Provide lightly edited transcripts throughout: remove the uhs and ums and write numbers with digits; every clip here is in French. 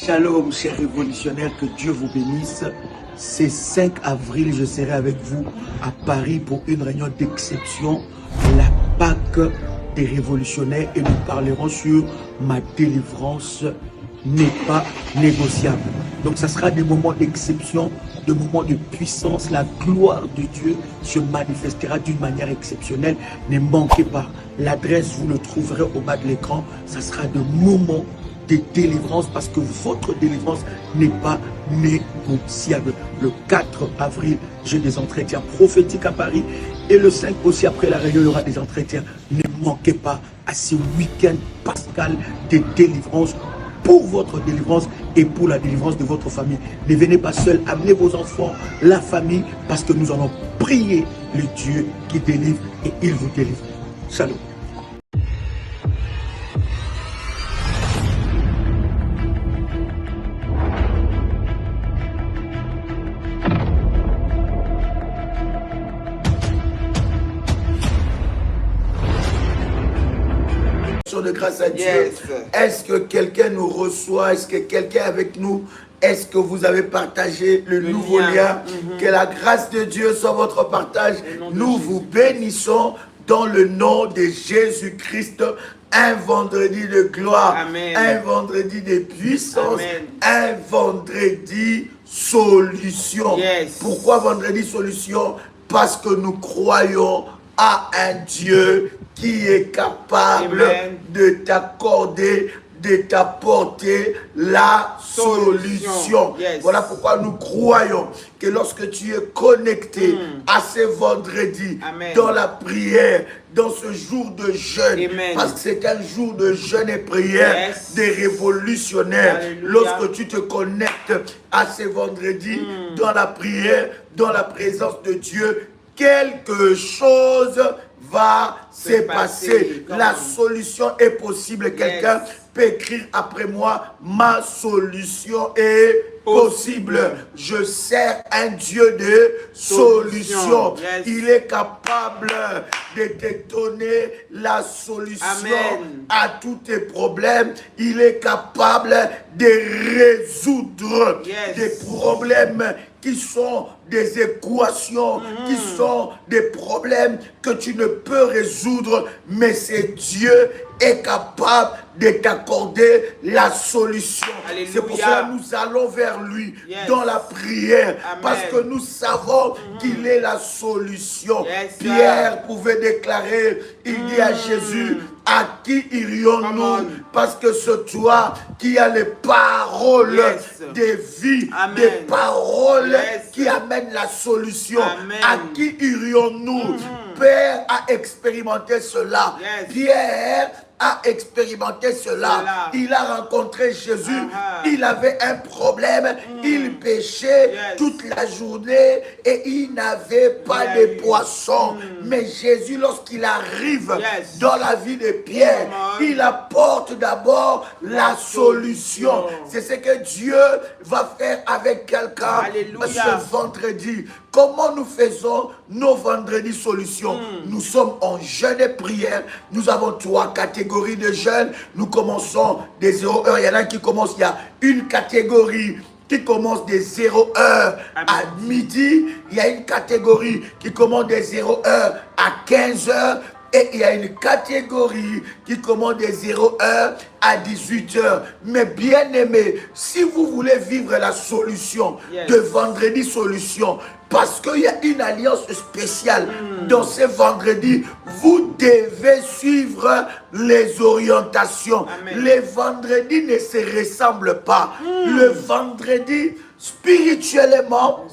Shalom, chers révolutionnaires, que Dieu vous bénisse. C'est 5 avril, je serai avec vous à Paris pour une réunion d'exception, la Pâque des révolutionnaires, et nous parlerons sur ma délivrance n'est pas négociable. Donc ça sera des moments d'exception, des moments de puissance. La gloire de Dieu se manifestera d'une manière exceptionnelle. Ne manquez pas. L'adresse, vous le trouverez au bas de l'écran. Ça sera de moments de délivrance parce que votre délivrance n'est pas négociable. Le 4 avril, j'ai des entretiens prophétiques à Paris et le 5 aussi, après la réunion, il y aura des entretiens. Ne manquez pas à ce week-end pascal de délivrance pour votre délivrance et pour la délivrance de votre famille. Ne venez pas seul, amenez vos enfants, la famille, parce que nous allons prier le Dieu qui délivre et il vous délivre. Salut. De grâce à Dieu. Yes. Est-ce que quelqu'un nous reçoit? Est-ce que quelqu'un est avec nous? Est-ce que vous avez partagé le nouveau lien? Que la grâce de Dieu soit votre partage. Nous vous bénissons dans le nom de Jésus-Christ. Un vendredi de gloire. Amen. Un vendredi de puissance. Amen. Un vendredi solution. Yes. Pourquoi vendredi solution? Parce que nous croyons à un Dieu qui est capable Amen. de t'accorder, de t'apporter la solution. Yes. Voilà pourquoi nous croyons que lorsque tu es connecté à ce vendredi, Amen. dans la prière, dans ce jour de jeûne, Amen. parce que c'est un jour de jeûne et prière Yes. des révolutionnaires. Alléluia. Lorsque tu te connectes à ce vendredi, dans la prière, dans la présence de Dieu, quelque chose va se passer. La solution est possible. Quelqu'un peut écrire après moi: ma solution est possible. Je sers un Dieu de solution. Yes. Il est capable de te donner la solution Amen. à tous tes problèmes. Il est capable de résoudre Yes. des problèmes qui sont des équations, qui sont des problèmes que tu ne peux résoudre, mais c'est Dieu est capable de t'accorder la solution. Alléluia. C'est pour ça que nous allons vers lui Yes. dans la prière, Amen. parce que nous savons qu'il est la solution. Yes, Pierre pouvait déclarer, il dit à Jésus: à qui Come irions-nous? on. Parce que c'est toi qui as les paroles Yes. de vie, Amen. des paroles Yes. qui amènent la solution. Amen. À qui irions-nous? Père a expérimenté cela. Yes. Pierre a expérimenté cela. Il a rencontré Jésus. Il avait un problème. Il pêchait Yes. toute la journée et il n'avait pas de poisson. Mais Jésus, lorsqu'il arrive Yes. dans la vie de Pierre, Come on. il apporte d'abord la solution. C'est ce que Dieu va faire avec quelqu'un Alléluia. ce vendredi. Comment nous faisons nos vendredis solutions? Nous sommes en jeûne et prière. Nous avons 3 catégories de jeûne. Nous commençons des 0 heures. Il y en a qui commencent, il y a une catégorie qui commence des 0 heures à midi. Il y a une catégorie qui commence des 0 heures à 15 heures. Et il y a une catégorie qui commence des 0 heures à 18 heures. Mais bien aimé, si vous voulez vivre la solution de vendredi solution, parce qu'il y a une alliance spéciale dans ce vendredi, vous devez suivre les orientations. Amen. Les vendredis ne se ressemblent pas. Le vendredi, spirituellement,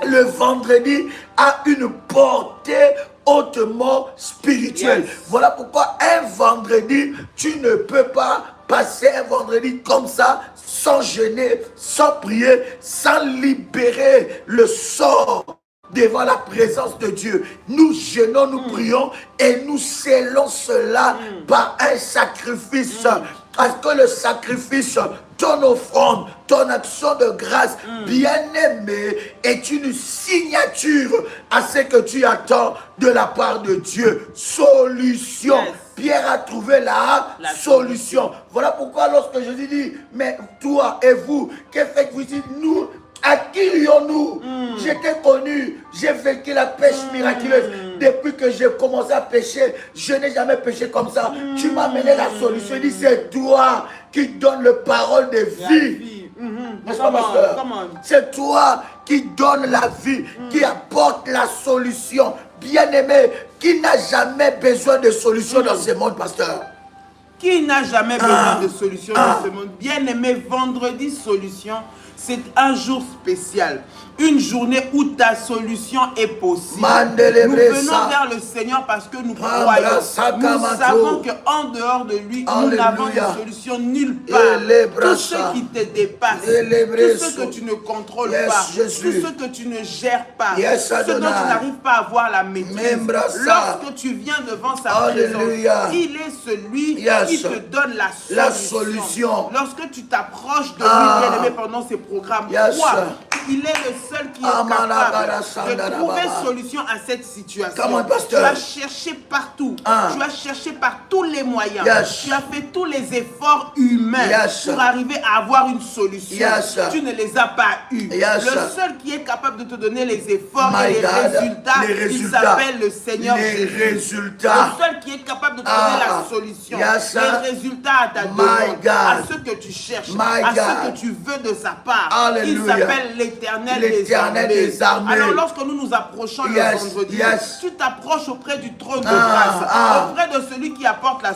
le vendredi a une portée hautement spirituel. Yes. Voilà pourquoi un vendredi, tu ne peux pas passer un vendredi comme ça, sans jeûner, sans prier, sans libérer le sort devant la présence de Dieu. Nous jeûnons, nous prions et nous scellons cela par un sacrifice. Parce que le sacrifice, ton offrande, ton action de grâce, bien-aimé, est une signature à ce que tu attends de la part de Dieu. Solution. Yes. Pierre a trouvé la solution. Voilà pourquoi lorsque Jésus dit, mais toi et vous, que faites-vous ici? Nous, à qui irions-nous? J'étais connu, j'ai vécu la pêche miraculeuse. Depuis que j'ai commencé à pêcher, je n'ai jamais pêché comme ça. Tu m'as amené la solution. Il dit, c'est toi qui donnes le parole de vie. N'est-ce pas, pasteur? C'est toi qui donne la vie, qui apporte la solution. Bien-aimé, qui n'a jamais besoin de solution dans ce monde, pasteur? Qui n'a jamais besoin de solution dans ce monde? Bien-aimé, vendredi solution, c'est un jour spécial. Une journée où ta solution est possible. Nous venons vers le Seigneur parce que nous croyons. Nous savons qu'en dehors de lui, nous n'avons de solution nulle part. Tout ce qui te dépasse, tout ce que tu ne contrôles pas, tout ce que tu ne gères pas, ce dont tu n'arrives pas à avoir la maîtrise. Lorsque tu viens devant sa présence, il est celui qui te donne la solution. Lorsque tu t'approches de lui, bien-aimé, pendant ces programmes, crois, il est le seul qui est capable de trouver solution à cette situation. Tu as cherché partout. Tu as cherché par tous les moyens. Tu as fait tous les efforts humains pour arriver à avoir une solution. Tu ne les as pas eus. Le seul qui est capable de te donner les efforts et les résultats, il s'appelle le Seigneur Jésus. Le seul qui est capable de te donner la solution, les résultats à ta demande, à ce que tu cherches, à ce que tu veux de sa part. Il s'appelle l'Éternel des armées. Alors lorsque nous nous approchons le vendredi, tu t'approches auprès du trône de grâce, auprès de celui qui apporte la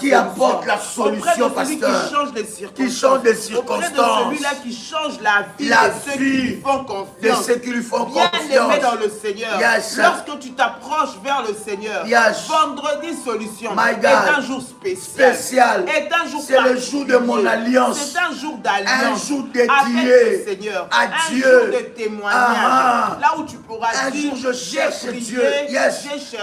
solution, auprès de celui qui change les circonstances, auprès de celui-là qui change la vie de ceux qui lui font confiance. Bien-aimé dans le Seigneur, lorsque tu t'approches vers le Seigneur, vendredi solution est un jour spécial, est un jour c'est le jour de mon alliance, c'est un jour d'alliance, un jour dédié avec le Seigneur, à un Dieu, jour de témoignage, là où tu pourras un dire, jour je cherche j'ai Dieu, prié,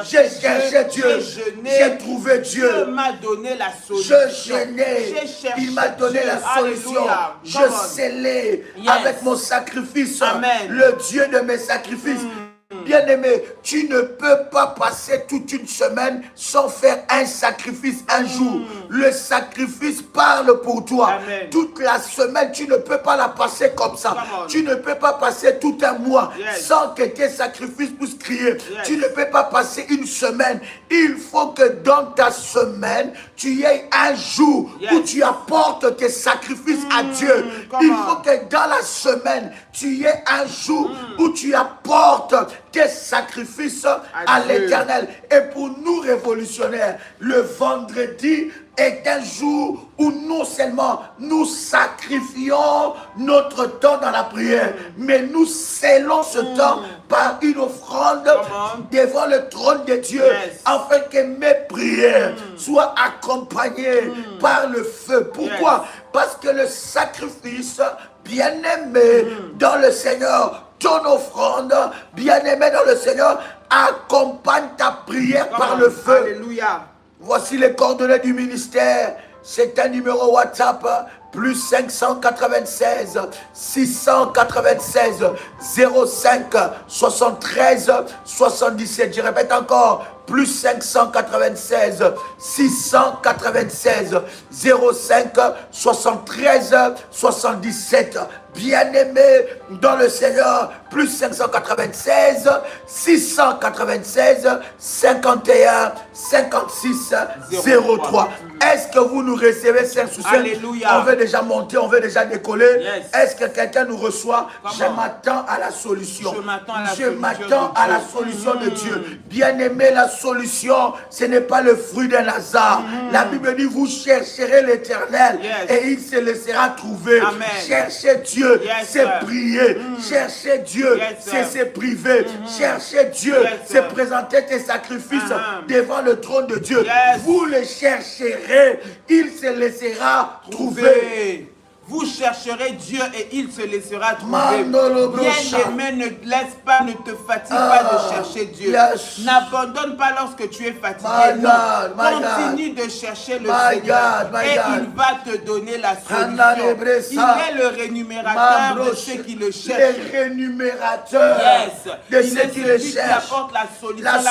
j'ai cherché Dieu, j'ai jeûné, j'ai trouvé Dieu, Dieu m'a donné la solution, je jeûnais, il m'a donné la solution, je scellais avec mon sacrifice, le Dieu de mes sacrifices. Bien-aimé, tu ne peux pas passer toute une semaine sans faire un sacrifice un jour. Le sacrifice parle pour toi. Toute la semaine, tu ne peux pas la passer comme ça. Tu ne peux pas passer tout un mois sans que tes sacrifices puissent crier. Tu ne peux pas passer une semaine. Il faut que dans ta semaine, tu aies un jour où tu apportes tes sacrifices à Dieu. Il faut que dans la semaine, tu aies un jour où tu apportes tes sacrifices à l'Éternel. Et pour nous révolutionnaires, le vendredi est un jour où non seulement nous sacrifions notre temps dans la prière, mais nous scellons ce temps par une offrande devant le trône de Dieu, afin que mes prières soient accompagnées par le feu. Pourquoi? Parce que le sacrifice, bien-aimé dans le Seigneur, ton offrande, bien-aimé dans le Seigneur, accompagne ta prière par le feu. Alléluia. Voici les coordonnées du ministère. C'est un numéro WhatsApp, plus 596 696 05 73 77. Je répète encore, plus 596 696 05 73 77. Bien-aimé dans le Seigneur, plus 596 696 51 56 03. Est-ce que vous nous recevez 5 sous 5? On veut déjà monter, on veut déjà décoller. Est-ce que quelqu'un nous reçoit? Je m'attends à la solution. Je m'attends à la solution de Dieu. Bien-aimé, la solution, ce n'est pas le fruit d'un hasard. La Bible dit, vous chercherez l'Éternel et il se laissera trouver. Cherchez Dieu, c'est prier. Chercher Dieu, c'est se priver. Chercher Dieu, c'est présenter tes sacrifices devant le trône de Dieu. Vous le chercherez, il se laissera trouver. Vous chercherez Dieu et il se laissera trouver. Bien-aimé, ne laisse pas, ne te fatigue pas de chercher Dieu. N'abandonne pas lorsque tu es fatigué. Non. Continue de chercher le Seigneur et il va te donner la solution. Il est le rémunérateur de ceux qui le cherchent. Le rémunérateur de ceux qui le cherchent. Il apporte la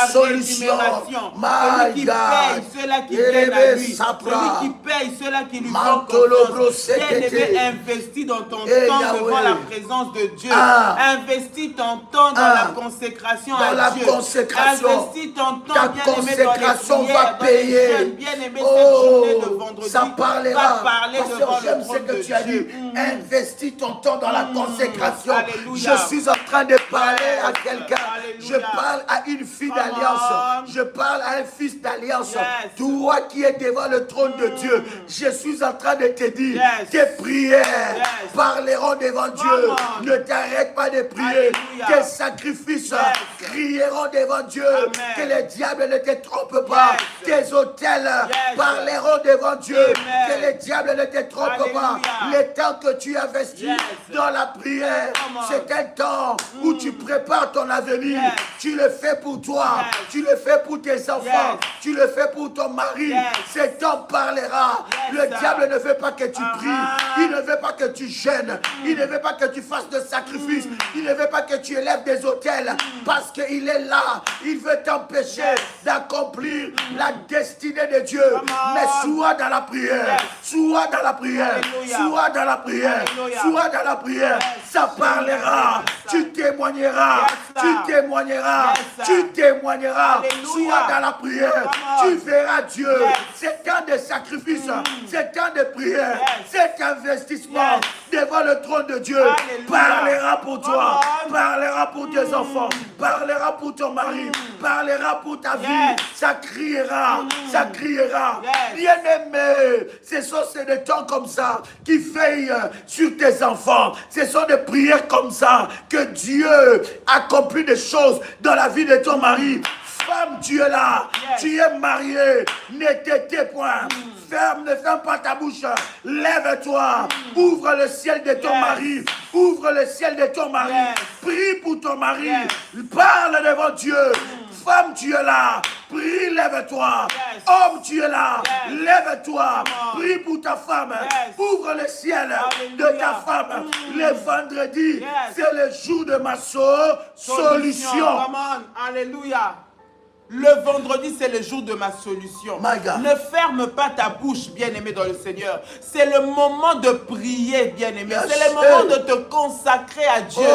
solution, la rémunération. Celui qui paye ceux-là qui viennent à lui. Celui qui paye ceux-là qui lui font confiance. Bien-aimé, investis dans ton temps devant la présence de Dieu. Investis ton temps dans la consécration à Dieu. Investis ton temps, bien-aimé, dans les prières, dans les jeûnes. Bien-aimé, cette journée de vendredi ça parlera. va parler devant le trône de Dieu. Investis ton temps dans la consécration. Je suis en train de parler à quelqu'un. Je parle à une fille d'alliance. Je parle à un fils d'alliance. Toi qui es devant le trône de Dieu, je suis en train de te dire, tes prières parleront devant Dieu. Ne t'arrête pas de prier. Tes sacrifices crieront devant Dieu. Que le diable ne te trompe pas. Tes autels parleront devant Dieu. Que le diable ne te trompe pas. Le temps que tu investis dans la prière, c'est un temps où tu prépares ton avenir. Tu le fais pour toi. Tu le fais pour tes enfants. Tu le fais pour ton mari. Cet temps parlera. Le diable ne veut pas que tu pries. Il ne veut pas que tu jeûnes. Il ne veut pas que tu fasses de sacrifices. Il ne veut pas que tu élèves des autels. Parce qu'il est là. Il veut t'empêcher d'accomplir la destinée de Dieu. Mais sois dans la prière. Sois dans la prière. Sois dans la prière. Sois dans la prière. Ça parlera. Tu témoigneras. Tu témoigneras. Tu témoigneras. Sois dans la prière. Tu verras Dieu. C'est temps de sacrifice. C'est temps de prière. Cet investissement devant le trône de Dieu parlera pour toi. Parlera pour tes enfants. Parlera pour ton mari. Parlera pour ta vie. Ça criera. Ça criera. Bien-aimé, ce sont des temps comme ça qui veillent sur tes enfants. Ce sont des prières comme ça que Dieu accomplit des choses dans la vie de ton mari. Femme, tu es là, tu es mariée, ne t'étais point. Ne ferme pas ta bouche. Lève-toi. Ouvre le ciel de ton mari. Ouvre le ciel de ton mari. Prie pour ton mari. Parle devant Dieu. Femme, tu es là. Prie, lève-toi. Homme, tu es là. Lève-toi. Prie pour ta femme. Ouvre le ciel de ta femme. Le vendredi, c'est le jour de ma solution. Alléluia. Le vendredi, c'est le jour de ma solution. Ne ferme pas ta bouche, bien-aimé dans le Seigneur. C'est le moment de prier, bien-aimé. C'est le moment de te consacrer à Dieu.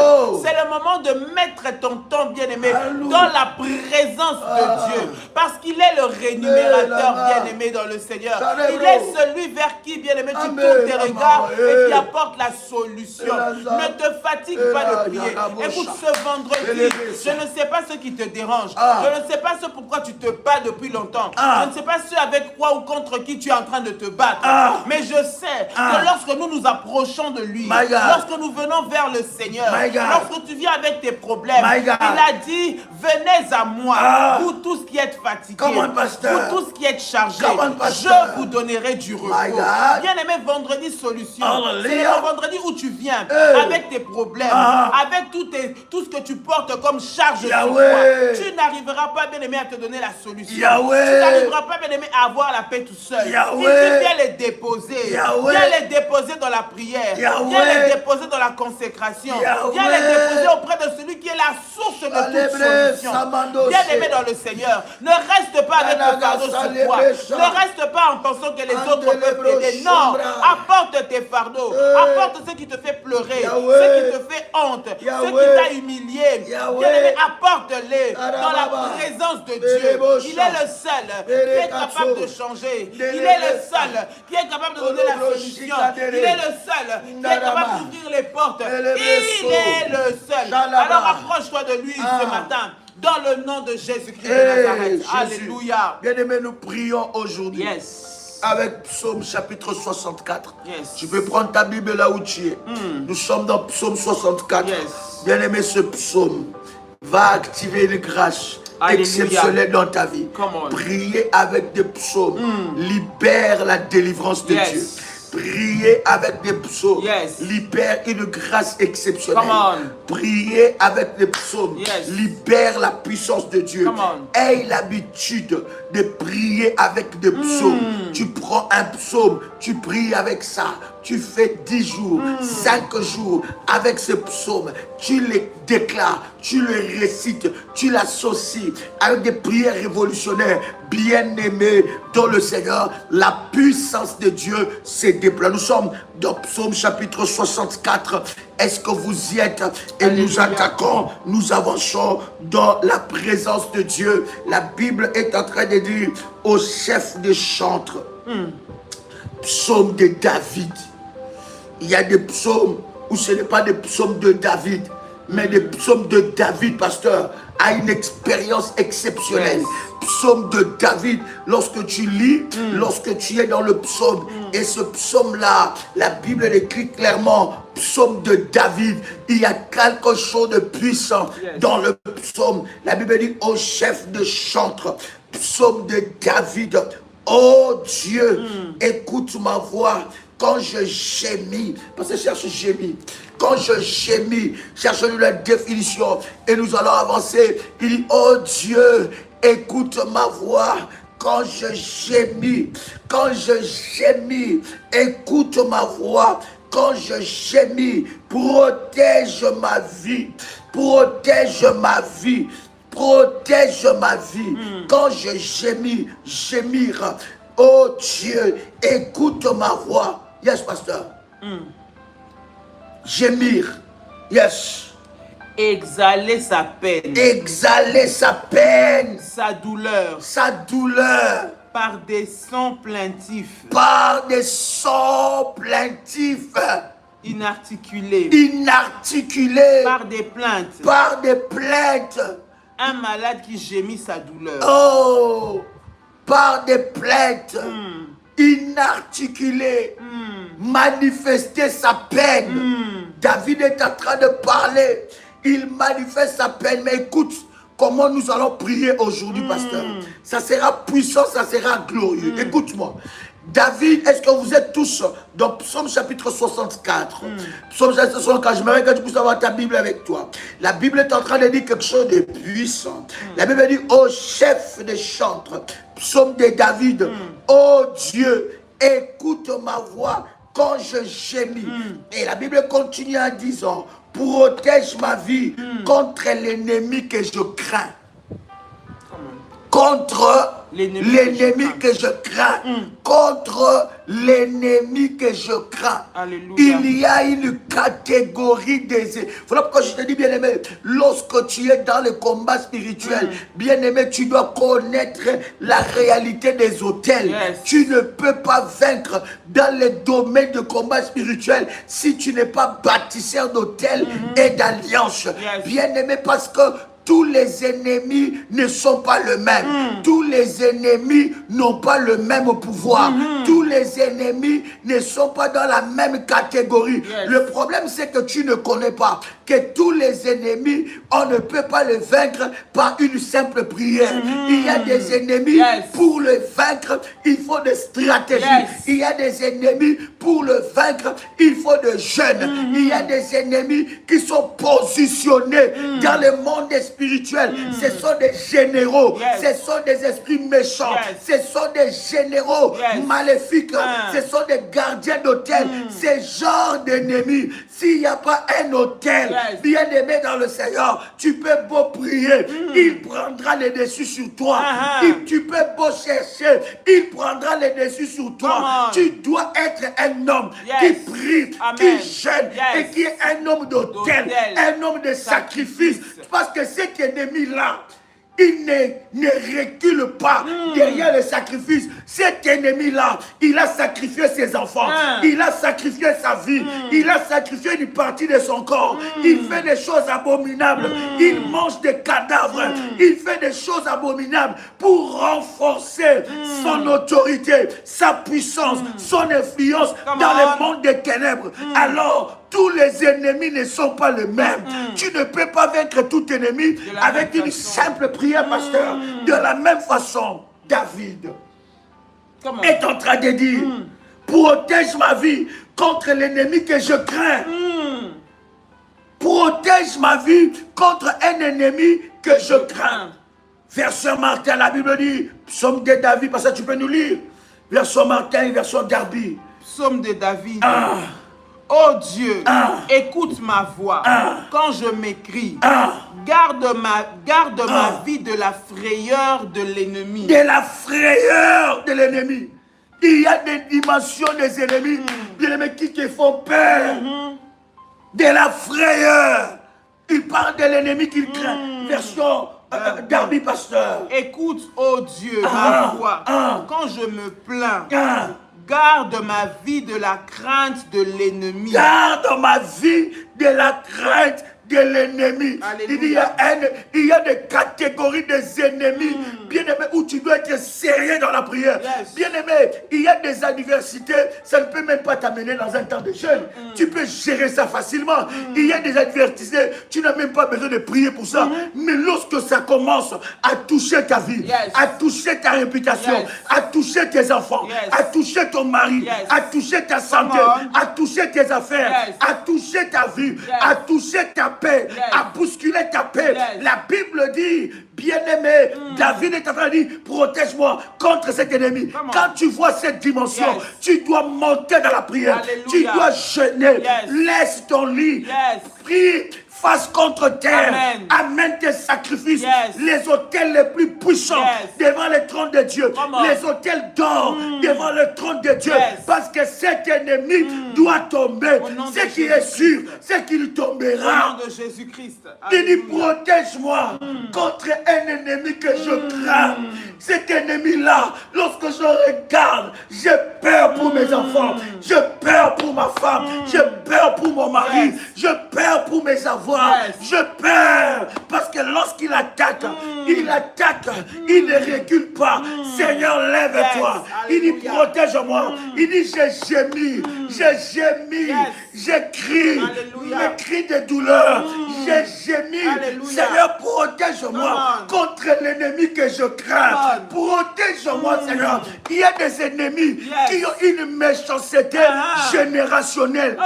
C'est le moment de mettre ton temps, bien-aimé, dans la présence de Dieu. Parce qu'il est le rémunérateur, bien-aimé dans le Seigneur. Il est celui vers qui, bien-aimé, tu tournes tes regards et qui apporte la solution. Ne te fatigue pas de prier. Écoute, ce vendredi, je ne sais pas ce qui te dérange. Je ne sais pas ce pourquoi tu te bats depuis longtemps. Je ne sais pas ce avec quoi ou contre qui tu es en train de te battre. Mais je sais que lorsque nous nous approchons de lui, lorsque nous venons vers le Seigneur, lorsque tu viens avec tes problèmes, il a dit, venez à moi, vous tous qui êtes fatigués, vous tous qui êtes chargés, je vous donnerai du repos. Bien-aimé, vendredi solution. C'est le vendredi où tu viens avec tes problèmes, avec tout ce que tu portes comme charge sur toi. Tu n'arriveras pas, bien-aimé, à te donner la solution. Tu n'arriveras pas, bien-aimé, à avoir la paix tout seul. Il dit, viens les déposer. Viens les déposer dans la prière. Viens les déposer dans la consécration. Viens les déposer auprès de celui qui est la source de toute solution. Bien-aimé dans le Seigneur, ne reste pas avec le fardeau sur toi. Ne reste pas en pensant que les autres peuvent t'aider. Non, apporte tes fardeaux. Apporte ce qui te fait pleurer, ce qui te fait honte, ce qui t'a humilié. Bien-aimé, apporte-les dans la présence de Dieu. Il est le seul qui est capable de changer. Il est le seul qui est capable de donner la solution. Il est le seul qui est capable d'ouvrir les portes. Il est le seul. Alors approche-toi de lui ce matin. Dans le nom de Jésus-Christ de Nazareth. Alléluia. Bien-aimés, nous prions aujourd'hui. Avec Psaume chapitre 64. Tu peux prendre ta Bible là où tu es. Nous sommes dans Psaume 64. Bien-aimé, ce psaume va activer une grâce exceptionnelle dans ta vie. Prier avec des psaumes libère la délivrance de Dieu. Prier avec des psaumes Yes. libère une grâce exceptionnelle. Come on. Prier avec des psaumes Yes. libère la puissance de Dieu. Come on. Aie l'habitude de prier avec des psaumes. Tu prends un psaume, tu pries avec ça. Tu fais 10 jours, 5 jours avec ce psaume. Tu les déclares, tu les récites, tu l'associes avec des prières révolutionnaires. Bien-aimés dans le Seigneur, la puissance de Dieu se déploie. Nous sommes dans Psaume chapitre 64. Est-ce que vous y êtes? Et Alléluia. nous attaquons, nous avançons dans la présence de Dieu. La Bible est en train de dire au chef des chantres, psaume de David. Il y a des psaumes où ce n'est pas des psaumes de David, mais des psaumes de David, pasteur, a une expérience exceptionnelle. Yes. Psaume de David, lorsque tu lis, lorsque tu es dans le psaume, et ce psaume-là, la Bible l'écrit clairement, psaume de David, il y a quelque chose de puissant dans le psaume. La Bible dit au chef de chantre, psaume de David, oh Dieu, écoute ma voix. Quand je gémis, parce que cherche gémis, quand je gémis, cherche-nous la définition et nous allons avancer. Il dit, oh Dieu, écoute ma voix. Quand je gémis, écoute ma voix. Quand je gémis, protège ma vie, protège ma vie, protège ma vie. Quand je gémis, gémir. Oh Dieu, écoute ma voix. Yes, pasteur. Gémir. Yes. Exhaler sa peine. Exhaler sa peine. Sa douleur. Sa douleur. Par des sons plaintifs. Par des sons plaintifs. Inarticulés. Inarticulés. Par des plaintes. Par des plaintes. Un malade qui gémit sa douleur. Oh. Par des plaintes. Inarticulées. Manifester sa peine. David est en train de parler. Il manifeste sa peine. Mais écoute, comment nous allons prier aujourd'hui, pasteur. Ça sera puissant, ça sera glorieux. Écoute-moi. David, est-ce que vous êtes tous dans Psaume chapitre 64? Psaume chapitre 64, j'aimerais que tu puisses avoir ta Bible avec toi. La Bible est en train de dire quelque chose de puissant. La Bible dit, ô chef des chantres, Psaume de David, ô Dieu, écoute ma voix quand je gémis. Et la Bible continue en disant, protège ma vie contre l'ennemi que je crains. Contre l'ennemi que je crains. Contre l'ennemi que je crains. Alléluia. Il y a une catégorie des... Voilà pourquoi je te dis, bien-aimé, lorsque tu es dans le combat spirituel, bien-aimé, tu dois connaître la réalité des autels. Yes. Tu ne peux pas vaincre dans les domaines de combat spirituel si tu n'es pas bâtisseur d'autels et d'alliances. Yes. Bien-aimé, parce que tous les ennemis ne sont pas le même. Tous les ennemis n'ont pas le même pouvoir. Tous les ennemis ne sont pas dans la même catégorie. Yes. Le problème, c'est que tu ne connais pas que tous les ennemis, on ne peut pas les vaincre par une simple prière. Il y a des ennemis, pour les vaincre, il faut des stratégies. Il y a des ennemis, pour le vaincre, il faut des jeûnes. Il y a des ennemis qui sont positionnés dans le monde spirituel. Ce sont des généraux. Ce sont des esprits méchants. Ce sont des généraux maléfiques. Ce sont des gardiens d'hôtel. Ce genre d'ennemis, s'il n'y a pas un hôtel bien aimé dans le Seigneur, tu peux beau prier, il prendra les dessus sur toi. Tu peux beau chercher, il prendra les dessus sur toi. Tu dois être un homme qui prie, qui jeûne et qui est un homme d'hôtel, un homme de sacrifice. Parce que cet ennemi-là, il ne recule pas derrière le sacrifice. Cet ennemi-là, il a sacrifié ses enfants. Il a sacrifié sa vie. Il a sacrifié une partie de son corps. Il fait des choses abominables. Il mange des cadavres. Il fait des choses abominables pour renforcer son autorité, sa puissance, son influence dans le monde des ténèbres. Alors, tous les ennemis ne sont pas les mêmes. Tu ne peux pas vaincre tout ennemi avec une simple prière, pasteur. De la même façon, David est en train de dire, Protège ma vie contre l'ennemi que je crains. Protège ma vie contre un ennemi que je crains. Version Martin, la Bible dit, psaume de David, parce que tu peux nous lire. Version Martin, version Darby. Psaume de David. Oh Dieu, écoute ma voix quand je m'écris. Garde ma vie de la frayeur de l'ennemi. De la frayeur de l'ennemi. Il y a des dimensions des ennemis, des ennemis qui te font peur. De la frayeur. Il parle de l'ennemi qu'il craint. Version Darby Pasteur. Écoute, oh Dieu, ma voix quand je me plains. Garde ma vie de la crainte de l'ennemi. Garde ma vie de la crainte de l'ennemi. Il y a des catégories des ennemis, bien aimé, où tu dois être sérieux dans la prière. Bien aimé, il y a des adversités, ça ne peut même pas t'amener dans un temps de jeûne. Tu peux gérer ça facilement. Il y a des adversités, tu n'as même pas besoin de prier pour ça. Mais lorsque ça commence à toucher ta vie, à toucher ta réputation, à toucher tes enfants, à toucher ton mari, à toucher ta santé, à toucher tes affaires, à toucher ta vie, à toucher ta paix, à bousculer ta paix. La Bible dit, bien-aimé, David est en train de dire, protège-moi contre cet ennemi. Quand tu vois cette dimension, tu dois monter dans la prière. Alléluia. Tu dois jeûner. Laisse ton lit. Prie. Face contre terre. Amène tes sacrifices. Les autels les plus puissants devant le trône de Dieu. Les autels d'or devant le trône de Dieu. Parce que cet ennemi doit tomber. Ce qui est sûr, c'est qu'il tombera. Au nom de Jésus-Christ. Il dit, protège-moi contre un ennemi que je crains. Cet ennemi-là, lorsque je regarde, j'ai peur pour mes enfants. J'ai peur pour ma femme. J'ai peur pour mon mari. J'ai peur pour mes avoirs. Je peur parce que lorsqu'il attaque, il ne recule pas. Seigneur, lève-toi. Il dit, protège-moi. Il dit, j'ai gémi, j'ai crié, mes cris de douleur. J'ai gémi. Seigneur, protège-moi contre l'ennemi que je crains. Protège-moi, Seigneur. Il y a des ennemis qui ont une méchanceté générationnelle.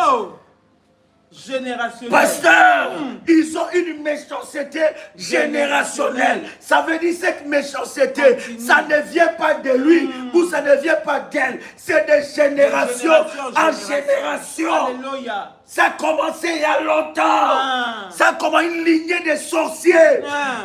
Pasteur, ils ont une méchanceté générationnelle. Ça veut dire cette méchanceté, ça ne vient pas de lui ou ça ne vient pas d'elle. C'est de génération en génération. Alléluia. Ça a commencé il y a longtemps. Ça a commencé une lignée de sorciers.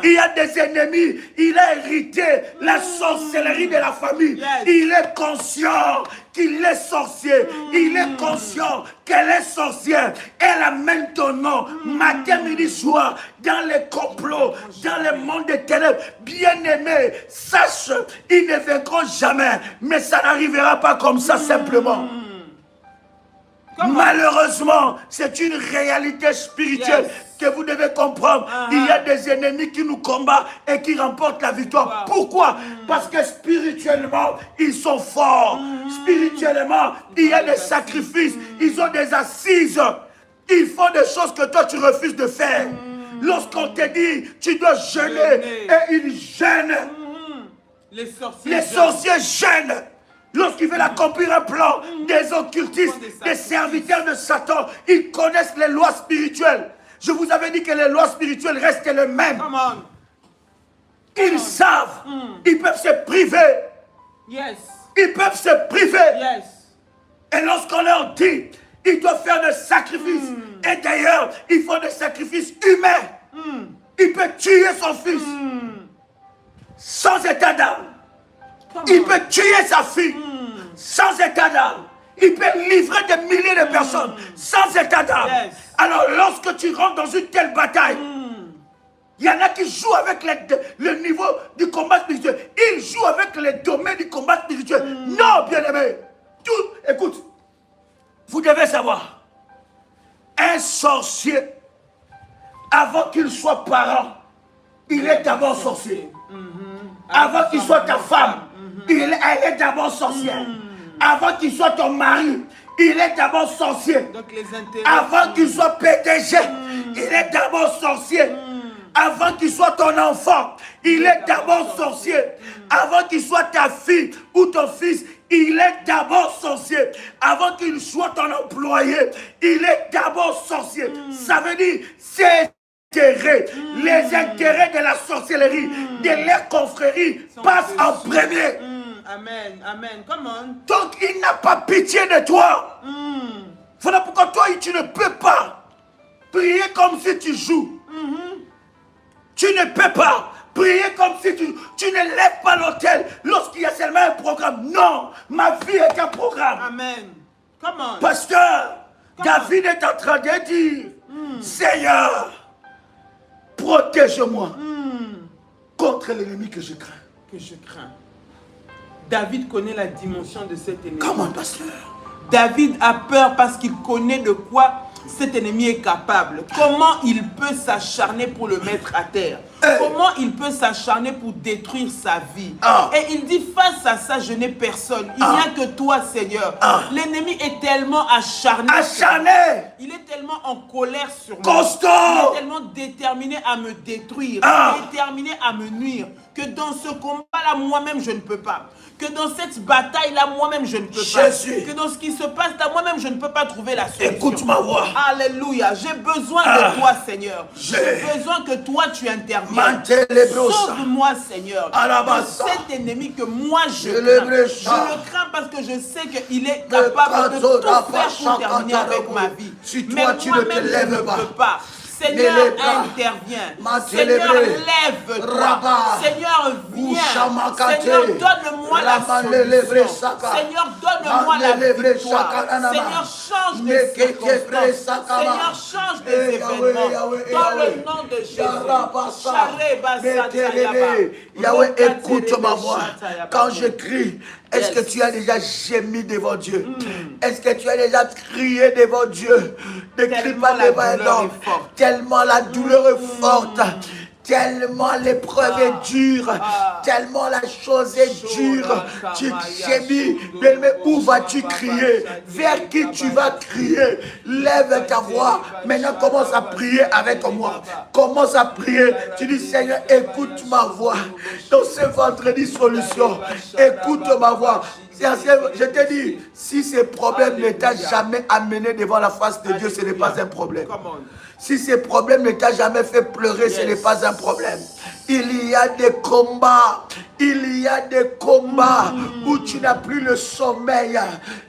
Il y a des ennemis. Il a hérité la sorcellerie de la famille. Il est conscient qu'il est sorcier. Il est conscient qu'elle est sorcière. Elle amène ton nom matin, midi, soir dans les complots, dans le monde des ténèbres. Bien-aimé, sache, ils ne vaincront jamais. Mais ça n'arrivera pas comme ça simplement. Malheureusement, c'est une réalité spirituelle que vous devez comprendre. Il y a des ennemis qui nous combattent et qui remportent la victoire. Pourquoi? Parce que spirituellement, ils sont forts. Spirituellement, il y a des sacrifices. Ils ont des assises. Ils font des choses que toi, tu refuses de faire. Lorsqu'on te dit, tu dois jeûner, et ils jeûnent. Les sorciers jeûnent. Lorsqu'ils veulent accomplir un plan, des occultistes, des serviteurs de Satan, ils connaissent les lois spirituelles. Je vous avais dit que les lois spirituelles restent les mêmes. Ils savent, ils peuvent se priver. Ils peuvent se priver. Et lorsqu'on leur dit, ils doivent faire des sacrifices. Et d'ailleurs, ils font des sacrifices humains. Il peut tuer son fils sans état d'âme. Il peut tuer sa fille sans état d'âme. Il peut livrer des milliers de personnes sans état d'âme. Alors lorsque tu rentres dans une telle bataille, il y en a qui jouent avec le niveau du combat spirituel. Ils jouent avec les domaines du combat spirituel. Non, bien-aimé. Écoute, vous devez savoir, un sorcier, avant qu'il soit parent, il est d'abord sorcier. Avant qu'il soit ta femme, elle est d'abord sorcière. Avant qu'il soit ton mari, il est d'abord sorcier. Avant qu'il soit PDG, il est d'abord sorcier. Avant qu'il soit ton enfant, il est d'abord sorcier. Avant qu'il soit ta fille ou ton fils, il est d'abord sorcier. Avant qu'il soit ton employé, il est d'abord sorcier. Ça veut dire, c'est les intérêts de la sorcellerie, de leurs confréries passent en premier. Amen, amen, come on. Donc il n'a pas pitié de toi. Voilà pourquoi toi tu ne peux pas prier comme si tu joues. Tu ne peux pas prier comme si tu ne lèves pas l'autel lorsqu'il y a seulement un programme. Non, ma vie est un programme. Amen. Come on. Pasteur, David est en train de dire, Seigneur, protège-moi contre l'ennemi que je crains. Que je crains. David connaît la dimension de cet ennemi. Comment, pasteur? David a peur parce qu'il connaît de quoi cet ennemi est capable. Comment il peut s'acharner pour le mettre à terre? Comment il peut s'acharner pour détruire sa vie? Et il dit, face à ça, je n'ai personne. Il n'y a que toi, Seigneur. L'ennemi est tellement acharné. Il est tellement en colère sur moi. Il est tellement déterminé à me détruire, déterminé à me nuire, que dans ce combat-là, moi-même, je ne peux pas. Que dans cette bataille-là, moi-même, je ne peux pas. Que dans ce qui se passe là, moi-même, je ne peux pas trouver la solution. Écoute ma voix. Alléluia. J'ai besoin de toi, Seigneur. J'ai besoin que toi, tu interviennes. Sauve-moi, Seigneur. De cet ennemi que moi, je crains. Je le crains parce que je sais qu'il est capable de tout faire pour terminer avec ma vie. Mais moi-même, je ne peux pas. Seigneur, interviens. Seigneur, lève-toi. Seigneur, viens. Seigneur, donne-moi la solution. Seigneur, donne-moi la victoire. Seigneur, change les circonstances. Seigneur, change les événements. Dans le nom de Jésus. Yahweh, écoute ma voix. Quand je crie, est-ce que tu as déjà gémi devant Dieu? Est-ce que tu as déjà crié devant Dieu? Ne crie pas devant un homme. Tellement la douleur est forte. Tellement l'épreuve est dure, tellement la chose est dure. Tu gémis, mais où vas-tu crier? Vers qui tu vas crier? Lève ta voix. Maintenant, commence à prier avec moi. Commence à prier. Tu dis, Seigneur, écoute ma voix. Dans ce vendredi solution, écoute ma voix. Je te dis, si ces problèmes ne t'ont jamais amené devant la face de Dieu, ce n'est pas un problème. Si ces problèmes ne t'ont jamais fait pleurer, ce n'est pas un problème. Il y a des combats, où tu n'as plus le sommeil.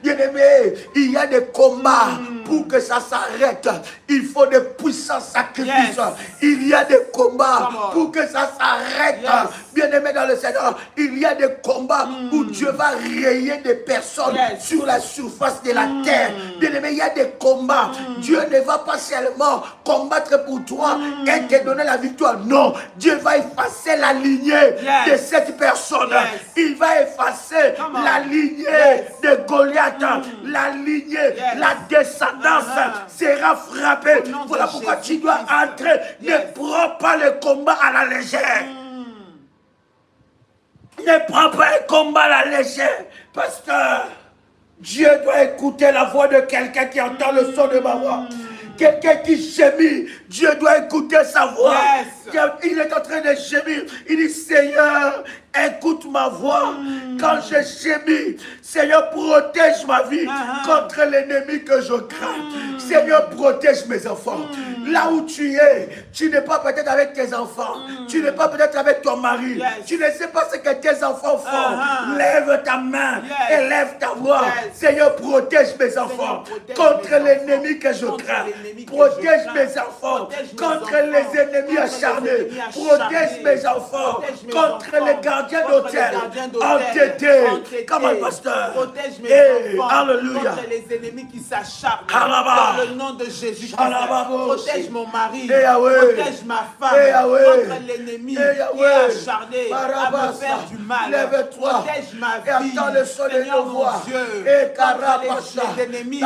Bien-aimé, il y a des combats pour que ça s'arrête. Il faut de puissants sacrifices. Il y a des combats pour que ça s'arrête. Bien-aimé dans le Seigneur, il y a des combats où Dieu va rayer des personnes sur la surface de la terre. Bien-aimé, il y a des combats. Dieu ne va pas seulement combattre pour toi et te donner la victoire. Non, Dieu va effacer la lignée de cette personne. Il va effacer la lignée de Goliath. La lignée, la descendance sera frappée. Voilà pourquoi tu dois entrer. Ne prends pas le combat à la légère. Ne prends pas un combat à la légère. Parce que Dieu doit écouter la voix de quelqu'un qui entend le son de ma voix. Quelqu'un qui gémit, Dieu doit écouter sa voix. Il est en train de gémir. Il dit, Seigneur, écoute ma voix. Quand je gémis, Seigneur, protège ma vie contre l'ennemi que je crains. Seigneur, protège mes enfants. Là où tu es, tu n'es pas peut-être avec tes enfants. Tu n'es pas peut-être avec ton mari. Tu ne sais pas ce que tes enfants font. Lève ta main et lève ta voix. Seigneur, protège mes enfants contre l'ennemi que je crains. Protège mes enfants contre les ennemis acharnés. Protège mes enfants contre les gardiens d'hôtel entêtés. Comment, pasteur? Protège mes enfants alléluia. Contre les ennemis qui s'acharnent. Dans le nom de Jésus. Protège mon mari. Protège ma femme contre l'ennemi qui est acharné à me faire du mal. Protège ma vie. Seigneur mon Dieu. Contre les ennemis qui se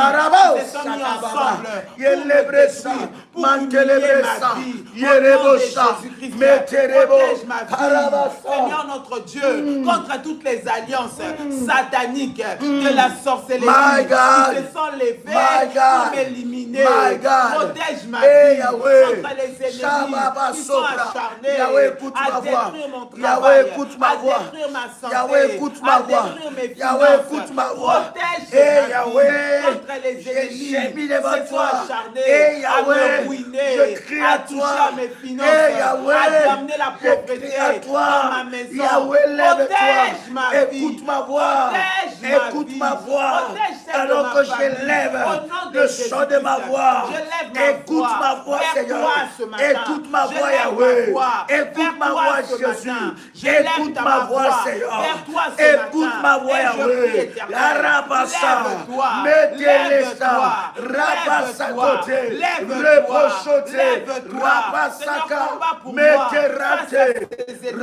sont mis ensemble pour Mantelebresa, Mantelebresa, Yerebosa, Meterebo, Seigneur notre Dieu, contre toutes les alliances sataniques de la sorcellerie qui se sont levées pour m'éliminer. Protège ma vie contre les ennemis qui sont acharnés à détruire mon travail, à détruire ma santé, à détruire mes finances. Protège ma vie contre les ennemis qui sont acharnés à me ruiner, à toucher à mes finances, à amener la pauvreté dans ma maison. Protège ma vie. Écoute ma voix. Écoute ma voix. Alors que je lève le son de ma voix. Écoute ma voix, Seigneur. Écoute ma voix, Yahweh. Écoute ma voix, Jésus. Écoute ma voix, Seigneur. Écoute ma voix, Yahweh. Rabassa, Metelesta, Rabassa côté, Repochoté, Rabassaka, Meterate,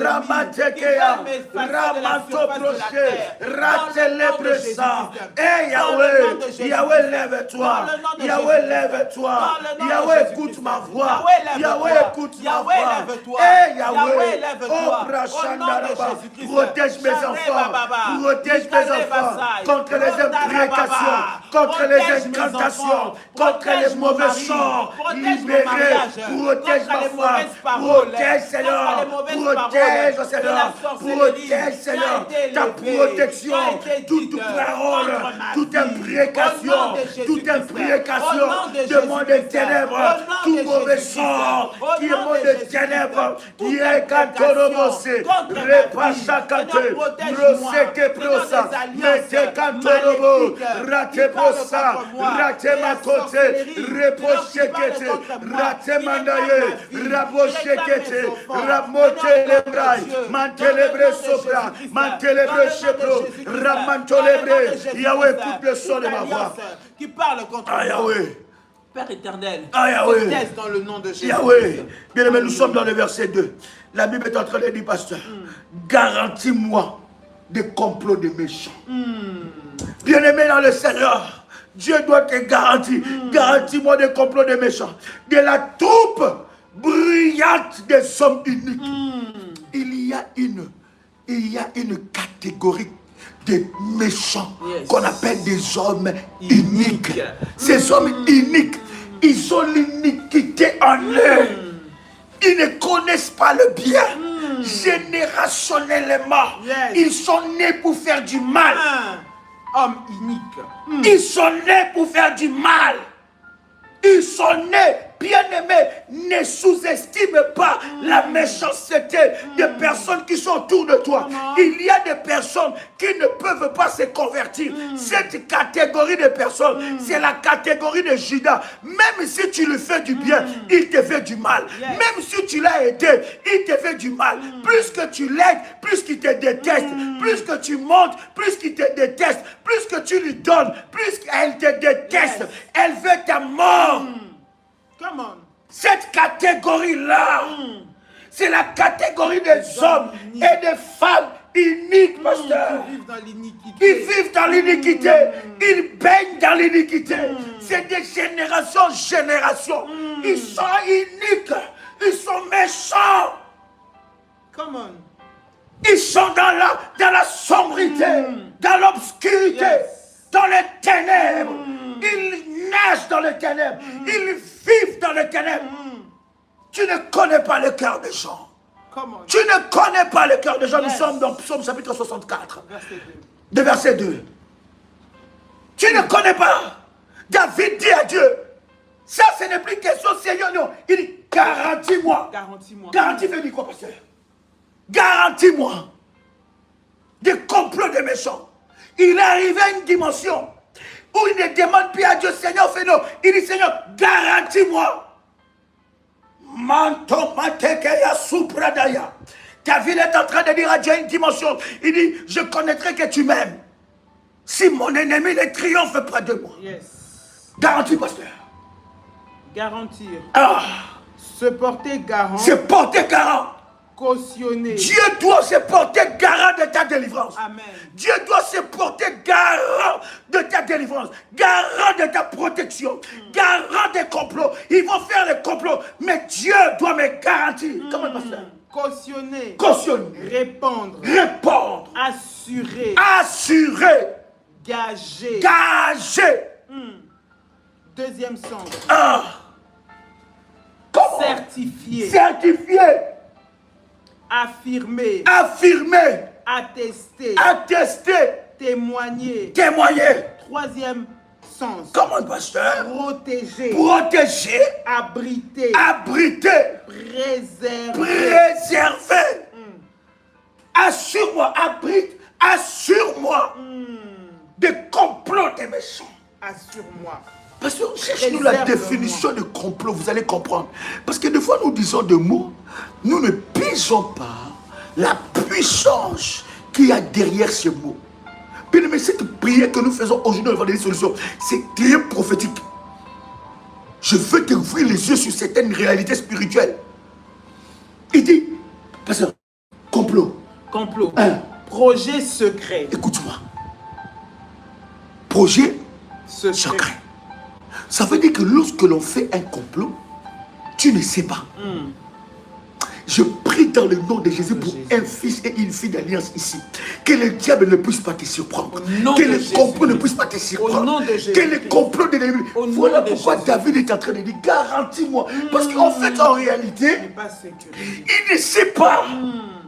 Ramatekea, Ramatoproché, Ratelebressa. Eh Yahweh, Yahweh lève-toi, Yahweh lève-toi, Yahweh écoute ma voix, Yahweh écoute ma voix. Eh Yahweh, oh Brachandaraba, protège mes enfants, protège mes enfants contre les imprécations, contre les incantations, contre les mauvais sorts, libérés, protège ma foi, protège Seigneur, protège Seigneur, protège Seigneur, ta protection, toute parole, toute imprécation, de monde de ténèbres, tout mauvais sort qui est monde de ténèbres, qui est cantorobosé, repachakate, broseke brosa, mete cantorobo, rate brosa, rate makote, repochekete, rate mandaye, rabochekete, ramote lebrai, mantelebre sopra, mantelebre chepro, ramantolebre. Yahweh, écoute le son de ma voix. Qui parle contre moi. Yahweh. Père éternel, Yahweh. dans le nom de Jésus. Yahweh. Bien aimé, nous sommes dans le verset 2. La Bible est en train de dire, pasteur, garantis-moi des complots de méchants. Bien aimé dans le Seigneur, Dieu doit te garantir. Garantis-moi des complots de méchants. De la troupe brillante des hommes uniques. Il y a une catégorie de méchants qu'on appelle des hommes uniques. Ces hommes uniques, ils ont l'iniquité en eux. Ils ne connaissent pas le bien. Générationnellement, ils sont nés pour faire du mal. Homme unique. Ils sont nés pour faire du mal. Ils sont nés, bien-aimés, ne sous-estime pas la méchanceté des personnes qui sont autour de toi. Il y a des personnes qui ne peuvent pas se convertir. Cette catégorie de personnes, c'est la catégorie de Judas. Même si tu lui fais du bien, il te fait du mal. Même si tu l'as aidé, il te fait du mal. Plus que tu l'aides, plus qu'il te déteste. Plus que tu montes, plus qu'il te déteste. Plus que tu lui donnes, plus qu'elle te déteste. Elle veut ta mort. Come on. Cette catégorie-là, c'est la catégorie des hommes et des femmes uniques, pasteur. Ils vivent dans l'iniquité. Ils vivent dans l'iniquité. Ils baignent dans l'iniquité. C'est des générations en générations. Ils sont uniques. Ils sont méchants. Come on. Ils sont dans la sombrité, dans l'obscurité, dans les ténèbres. Ils nagent dans les ténèbres. Ils vivent dans les ténèbres. Tu ne connais pas le cœur des gens. Tu ne connais pas le cœur des gens. Nous sommes dans Psaume chapitre 64. De verset 2. Tu ne connais pas. David dit à Dieu, ça ce n'est plus question Seigneur, non. Il dit, garantis-moi. Garantis veut dire quoi, pasteur? Garantis-moi des complots des méchants. Il est arrivé à une dimension où il ne demande plus à Dieu, Seigneur, fais non. Il dit, Seigneur, garantis-moi. David est en train de dire à Dieu une dimension. Il dit, je connaîtrai que tu m'aimes. Si mon ennemi ne triomphe près de moi. Garantis, pasteur. Garantir. Ah. Se porter garant. Se porter garant. Cautionner. Dieu doit se porter garant de ta délivrance. Amen. Dieu doit se porter garant de ta délivrance, garant de ta protection, garant des complots. Ils vont faire les complots, mais Dieu doit me garantir. Comment pasteur? Cautionner. Cautionner. Répondre. Répondre. Assurer. Assurer. Gager. Gager. Deuxième sens. Comment? Certifier. Certifier. Affirmer. Affirmer. Attester. Attester. Témoigner. Témoigner. Troisième sens. Comment, pasteur? Protéger. Protéger. Abriter. Abriter. Préserver. Préserver. Assure-moi, abrite, assure-moi des complots des méchants. Assure-moi. Parce que cherche-nous la définition de complot, vous allez comprendre. Parce que des fois nous disons des mots, nous ne pigeons pas la puissance qu'il y a derrière ces mots. Bien aimé, cette prière que nous faisons aujourd'hui dans les solutions, c'est très prophétique. Je veux t'ouvrir les yeux sur certaines réalités spirituelles. Il dit, pasteur, complot. Complot. Projet secret. Écoute-moi. Projet secret. Ça veut dire que lorsque l'on fait un complot, tu ne sais pas. Je prie dans le nom de Jésus pour un fils et une fille d'alliance ici. Que le diable ne puisse pas te surprendre. Que le complot ne puisse pas te surprendre. Que le complot de l'ennemi. Voilà pourquoi David est en train de dire, garantis-moi. Parce qu'en fait, en réalité, il ne sait pas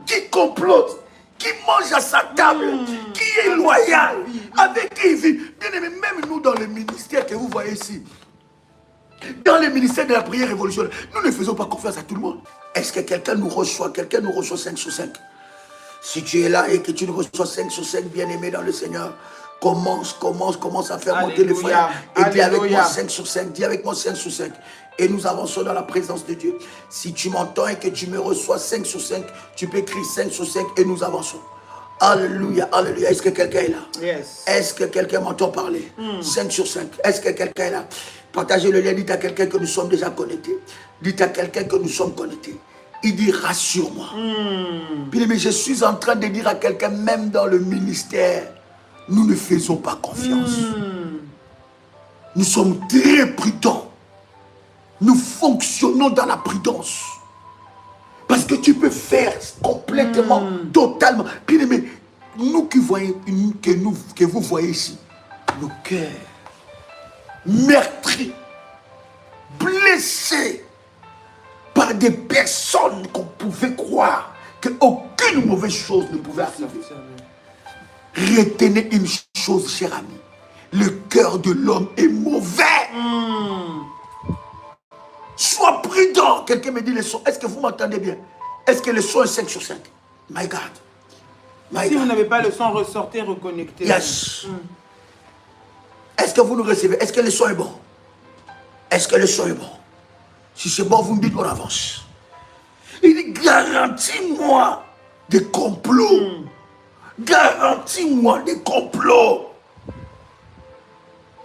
qui complote, qui mange à sa table, qui est loyal, avec qui il vit. Bien aimé, même nous dans le ministère que vous voyez ici, dans le ministère de la prière révolutionnaire, nous ne faisons pas confiance à tout le monde. Est-ce que quelqu'un nous reçoit 5 sur 5? Si tu es là et que tu nous reçois 5 sur 5, bien-aimé dans le Seigneur, commence à faire monter les frères. Et dis avec moi 5 sur 5, dis avec moi 5 sur 5. Et nous avançons dans la présence de Dieu. Si tu m'entends et que tu me reçois 5 sur 5, tu peux écrire 5 sur 5 et nous avançons. Alléluia, alléluia. Est-ce que quelqu'un est là? Yes. Est-ce que quelqu'un m'entend parler? 5 sur 5. Est-ce que quelqu'un est là? Partagez le lien, dites à quelqu'un que nous sommes déjà connectés. Dites à quelqu'un que nous sommes connectés. Il dit, rassure-moi. Mais je suis en train de dire à quelqu'un, même dans le ministère, nous ne faisons pas confiance. Nous sommes très prudents. Nous fonctionnons dans la prudence. Parce que tu peux faire complètement, totalement. Bien aimé, nous qui voyons, que vous voyez ici, nos cœurs meurtris, blessés par des personnes qu'on pouvait croire qu'aucune mauvaise chose ne pouvait arriver. Retenez une chose, cher ami. Le cœur de l'homme est mauvais. Sois prudent. Quelqu'un me dit le son. Est-ce que vous m'entendez bien? Est-ce que le son est 5 sur 5? My God. Si vous n'avez pas le son, ressortez, reconnectez. Yes. Est-ce que vous nous recevez? Est-ce que le son est bon? Est-ce que le son est bon? Si c'est bon, vous me dites on avance. Il dit, garantis-moi des complots. Garantis-moi des complots.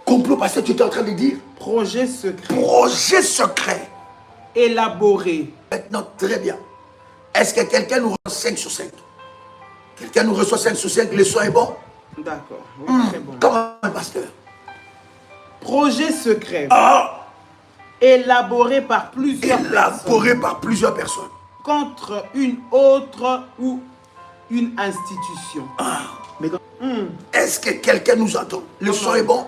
Complot, parce que tu étais en train de dire? Projet secret. Projet secret. Élaboré. Maintenant, très bien. Est-ce que quelqu'un nous reçoit 5 sur 5? Quelqu'un nous reçoit 5 sur 5, le son est bon? D'accord. Oui, très bon. Comment, pasteur? Projet secret. Élaboré par plusieurs personnes. Contre une autre ou une institution. Est-ce que quelqu'un nous entend? Le son est bon?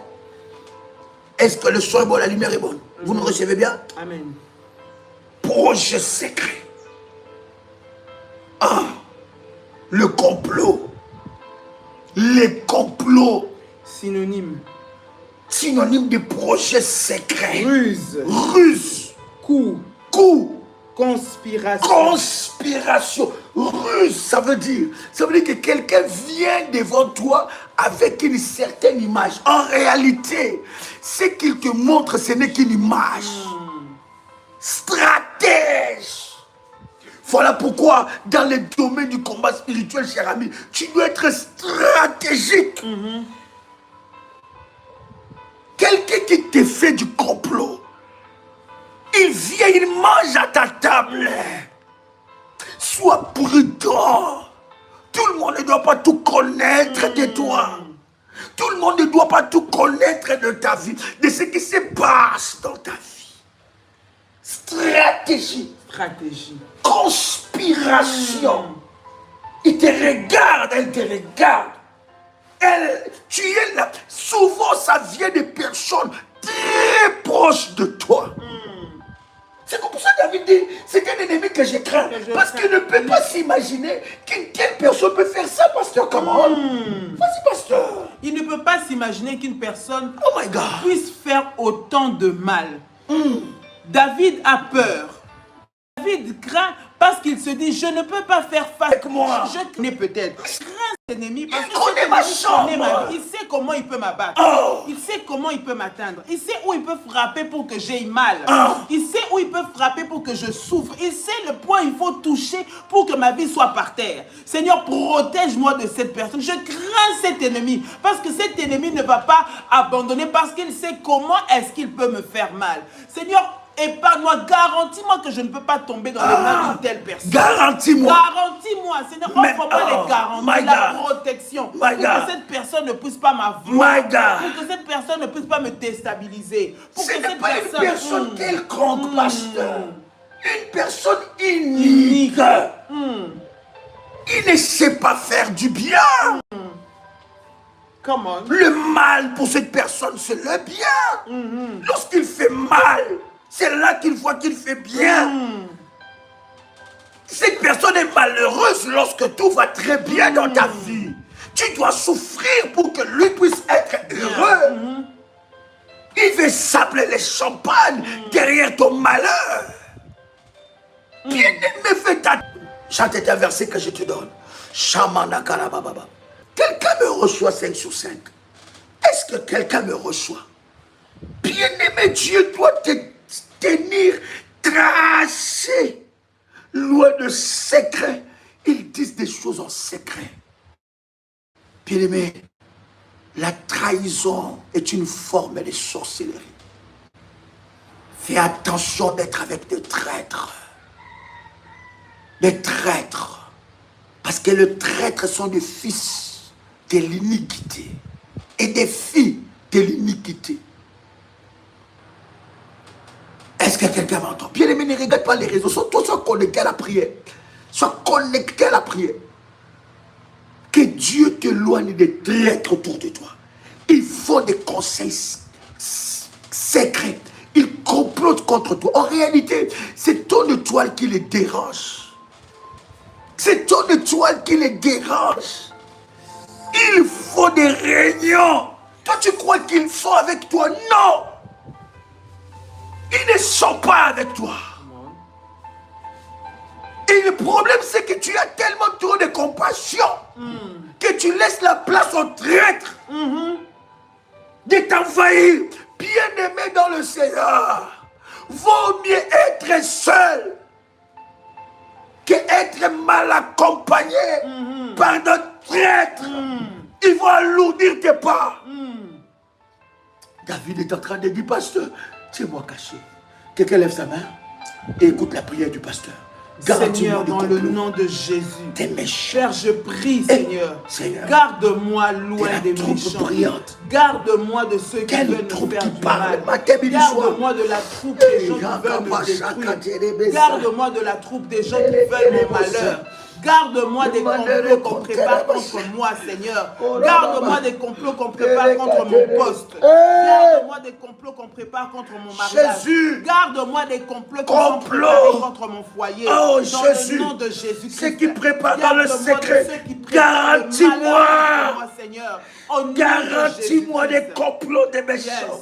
Est-ce que le son est bon, la lumière est bonne? Vous nous recevez bien? Amen. Projet secret. Le complot. Les complots. Synonyme. Synonyme de projet secret. Ruse. Ruse. Coup. Coup. Conspiration. Conspiration. Ruse, ça veut dire que quelqu'un vient devant toi avec une certaine image. En réalité, ce qu'il te montre, ce n'est qu'une image. Stratège. Voilà pourquoi, dans le domaine du combat spirituel, cher ami, tu dois être stratégique. Quelqu'un qui te fait du complot, il vient, il mange à ta table. Sois prudent. Tout le monde ne doit pas tout connaître de toi. Tout le monde ne doit pas tout connaître de ta vie, de ce qui se passe dans ta vie. Stratégie. Conspiration. Il te regarde, elle te regarde. Tu es là. Souvent, ça vient de personnes très proches de toi. C'est comme ça que David dit, c'est un ennemi que je crains. Parce qu'il ne peut pas s'imaginer qu'une telle personne peut faire ça, pasteur. Comment? Vas-y, pasteur. Il ne peut pas s'imaginer qu'une personne puisse faire autant de mal. David a peur. David craint parce qu'il se dit, je ne peux pas faire face avec moi. Je connais peut-être. Il craint cet ennemi parce que connaît ma chambre. Il sait comment il peut m'abattre. Il sait comment il peut m'atteindre. Il sait où il peut frapper pour que j'aie mal. Il sait où il peut frapper pour que je souffre. Il sait le point il faut toucher pour que ma vie soit par terre. Seigneur, protège-moi de cette personne. Je crains cet ennemi parce que cet ennemi ne va pas abandonner parce qu'il sait comment est-ce qu'il peut me faire mal. Seigneur, épargne-moi, garantis-moi que je ne peux pas tomber dans les mains d'une telle personne. Garantis-moi. Garantis-moi, Seigneur, offre-moi les garanties, la protection. Pour que cette personne ne puisse pas m'avoir. Pour que cette personne ne puisse pas me déstabiliser. Ce n'est pas une personne quelconque, pasteur. Une personne unique. Il ne sait pas faire du bien. Le mal pour cette personne, c'est le bien. Lorsqu'il fait mal, c'est là qu'il voit qu'il fait bien. Cette personne est malheureuse lorsque tout va très bien dans ta vie. Tu dois souffrir pour que lui puisse être heureux. Il veut s'appeler les champagnes derrière ton malheur. Bien-aimé, fais ta... Chante un verset que je te donne. Quelqu'un me reçoit 5 sur 5. Est-ce que quelqu'un me reçoit? Bien-aimé, Dieu doit te tenir tracé, loin de secret. Ils disent des choses en secret. Bien-aimé, la trahison est une forme de sorcellerie. Fais attention d'être avec des traîtres. Des traîtres. Parce que les traîtres sont des fils de l'iniquité et des filles de l'iniquité. Est-ce que quelqu'un m'entend? Bien aimé, ne regarde pas les réseaux. Sois connecté à la prière. Sois connecté à la prière. Que Dieu t'éloigne des traîtres autour de toi. Ils font des conseils secrets. Ils complotent contre toi. En réalité, c'est ton étoile qui les dérange. C'est ton étoile qui les dérange. Ils font des réunions. Toi, tu crois qu'ils sont avec toi? Non! Ils ne sont pas avec toi. Et le problème, c'est que tu as tellement trop de compassion que tu laisses la place aux traîtres de t'envahir. Bien-aimé dans le Seigneur, vaut mieux être seul que être mal accompagné par d'autres traîtres. Ils vont alourdir tes pas. David est en train de dire, pasteur, tiens-moi caché. Quelqu'un lève sa main et écoute la prière du pasteur. Seigneur, dans le nom de Jésus, des méchants. Père, je prie, Seigneur, garde-moi loin des méchants. Garde-moi de ceux qui veulent me faire du mal. Garde-moi de la troupe des gens qui veulent me détruire. Garde-moi de la troupe des gens qui veulent mon malheur. Garde-moi des complots qu'on prépare contre moi, Seigneur. Garde-moi des complots qu'on prépare contre mon poste. Garde-moi des complots qu'on prépare contre mon mariage. Garde-moi des complots qu'on sont préparés contre mon foyer. Oh, dans Jésus, le nom de Jésus. Ceux qui préparent dans le secret, garantis-moi. Garantis-moi des complots des méchants.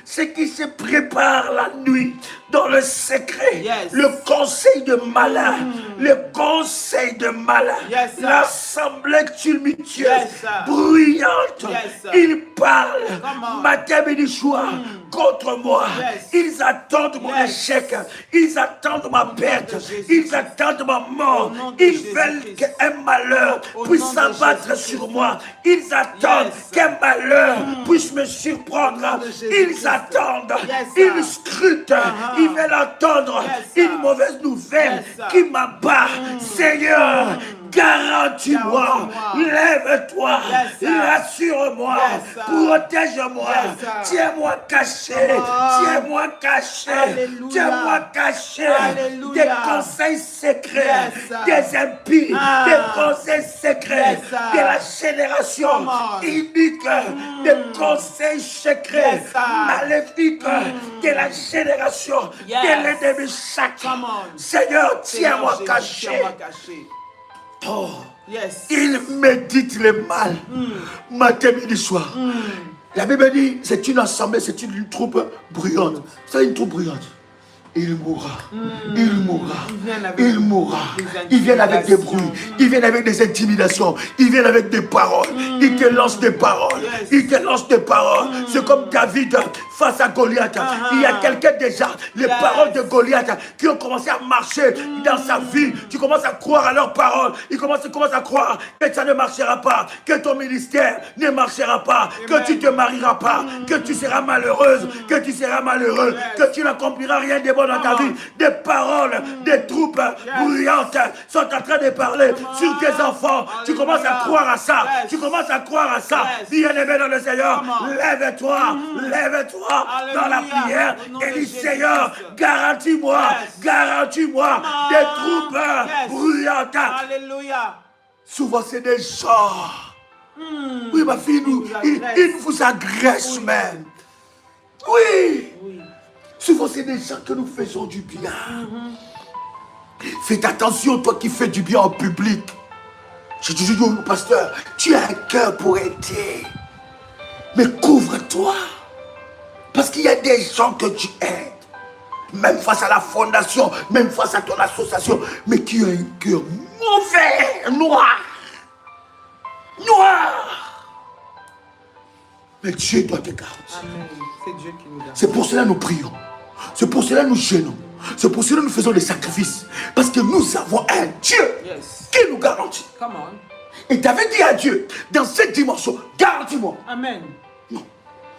Ceux qui se préparent la nuit dans le secret. Le conseil de malin. Le conseil de malin. L'assemblée tumultueuse, bruyante. Il parle matin, midi, soir contre moi. Ils attendent mon échec. Ils attendent ma perte. Ils attendent ma mort. Ils veulent qu'un malheur puisse s'abattre sur moi. Ils attendent qu'un malheur puisse me surprendre. Ils attendent. Ils scrutent. Ils veulent entendre une mauvaise nouvelle qui m'abat. Seigneur, garantis-moi, lève-toi, rassure-moi, protège-moi, tiens-moi caché, tiens-moi caché, tiens-moi caché des conseils secrets, des impies, des conseils secrets de la génération unique, des conseils secrets, maléfiques de la génération de l'ennemi sacré. Seigneur, tiens-moi caché. Oh, il médite le mal, matin, midi, soir. La Bible dit, c'est une assemblée, c'est une troupe bruyante. C'est une troupe bruyante. Il mourra, il mourra, il mourra. Ils viennent avec des bruits, ils viennent avec des intimidations, ils viennent avec des paroles, ils te lancent des paroles, ils te lancent des paroles. C'est comme David face à Goliath. Il y a quelqu'un déjà, les paroles de Goliath qui ont commencé à marcher dans sa vie. Tu commences à croire à leurs paroles, ils commencent à croire que ça ne marchera pas, que ton ministère ne marchera pas, que tu ne te marieras pas, que tu seras malheureuse, que tu seras malheureux, que tu n'accompliras rien de bon dans ta vie. Des paroles, des troupes bruyantes sont en train de parler sur tes enfants. Tu commences à croire à ça. Tu commences à croire à ça. Bien-aimé dans le Seigneur, lève-toi, lève-toi dans la prière et dis Seigneur, garantis-moi, garantis-moi des troupes bruyantes. Alléluia. Souvent c'est des gens. Oui, ma fille, ils vous agressent même. Oui. Souvent, c'est des gens que nous faisons du bien. Faites attention, toi qui fais du bien en public. Je te dis, pasteur, tu as un cœur pour aider. Mais couvre-toi. Parce qu'il y a des gens que tu aides. Même face à la fondation, même face à ton association. Mais qui a un cœur mauvais, noir. Noir. Mais Dieu doit te garantir. Amen. C'est Dieu qui nous garde. C'est pour cela que nous prions. C'est pour cela que nous gênons. C'est pour cela que nous faisons des sacrifices. Parce que nous avons un Dieu qui nous garantit. Come on. Et tu avais dit à Dieu, dans cette dimension, garantis-moi. Amen. Non.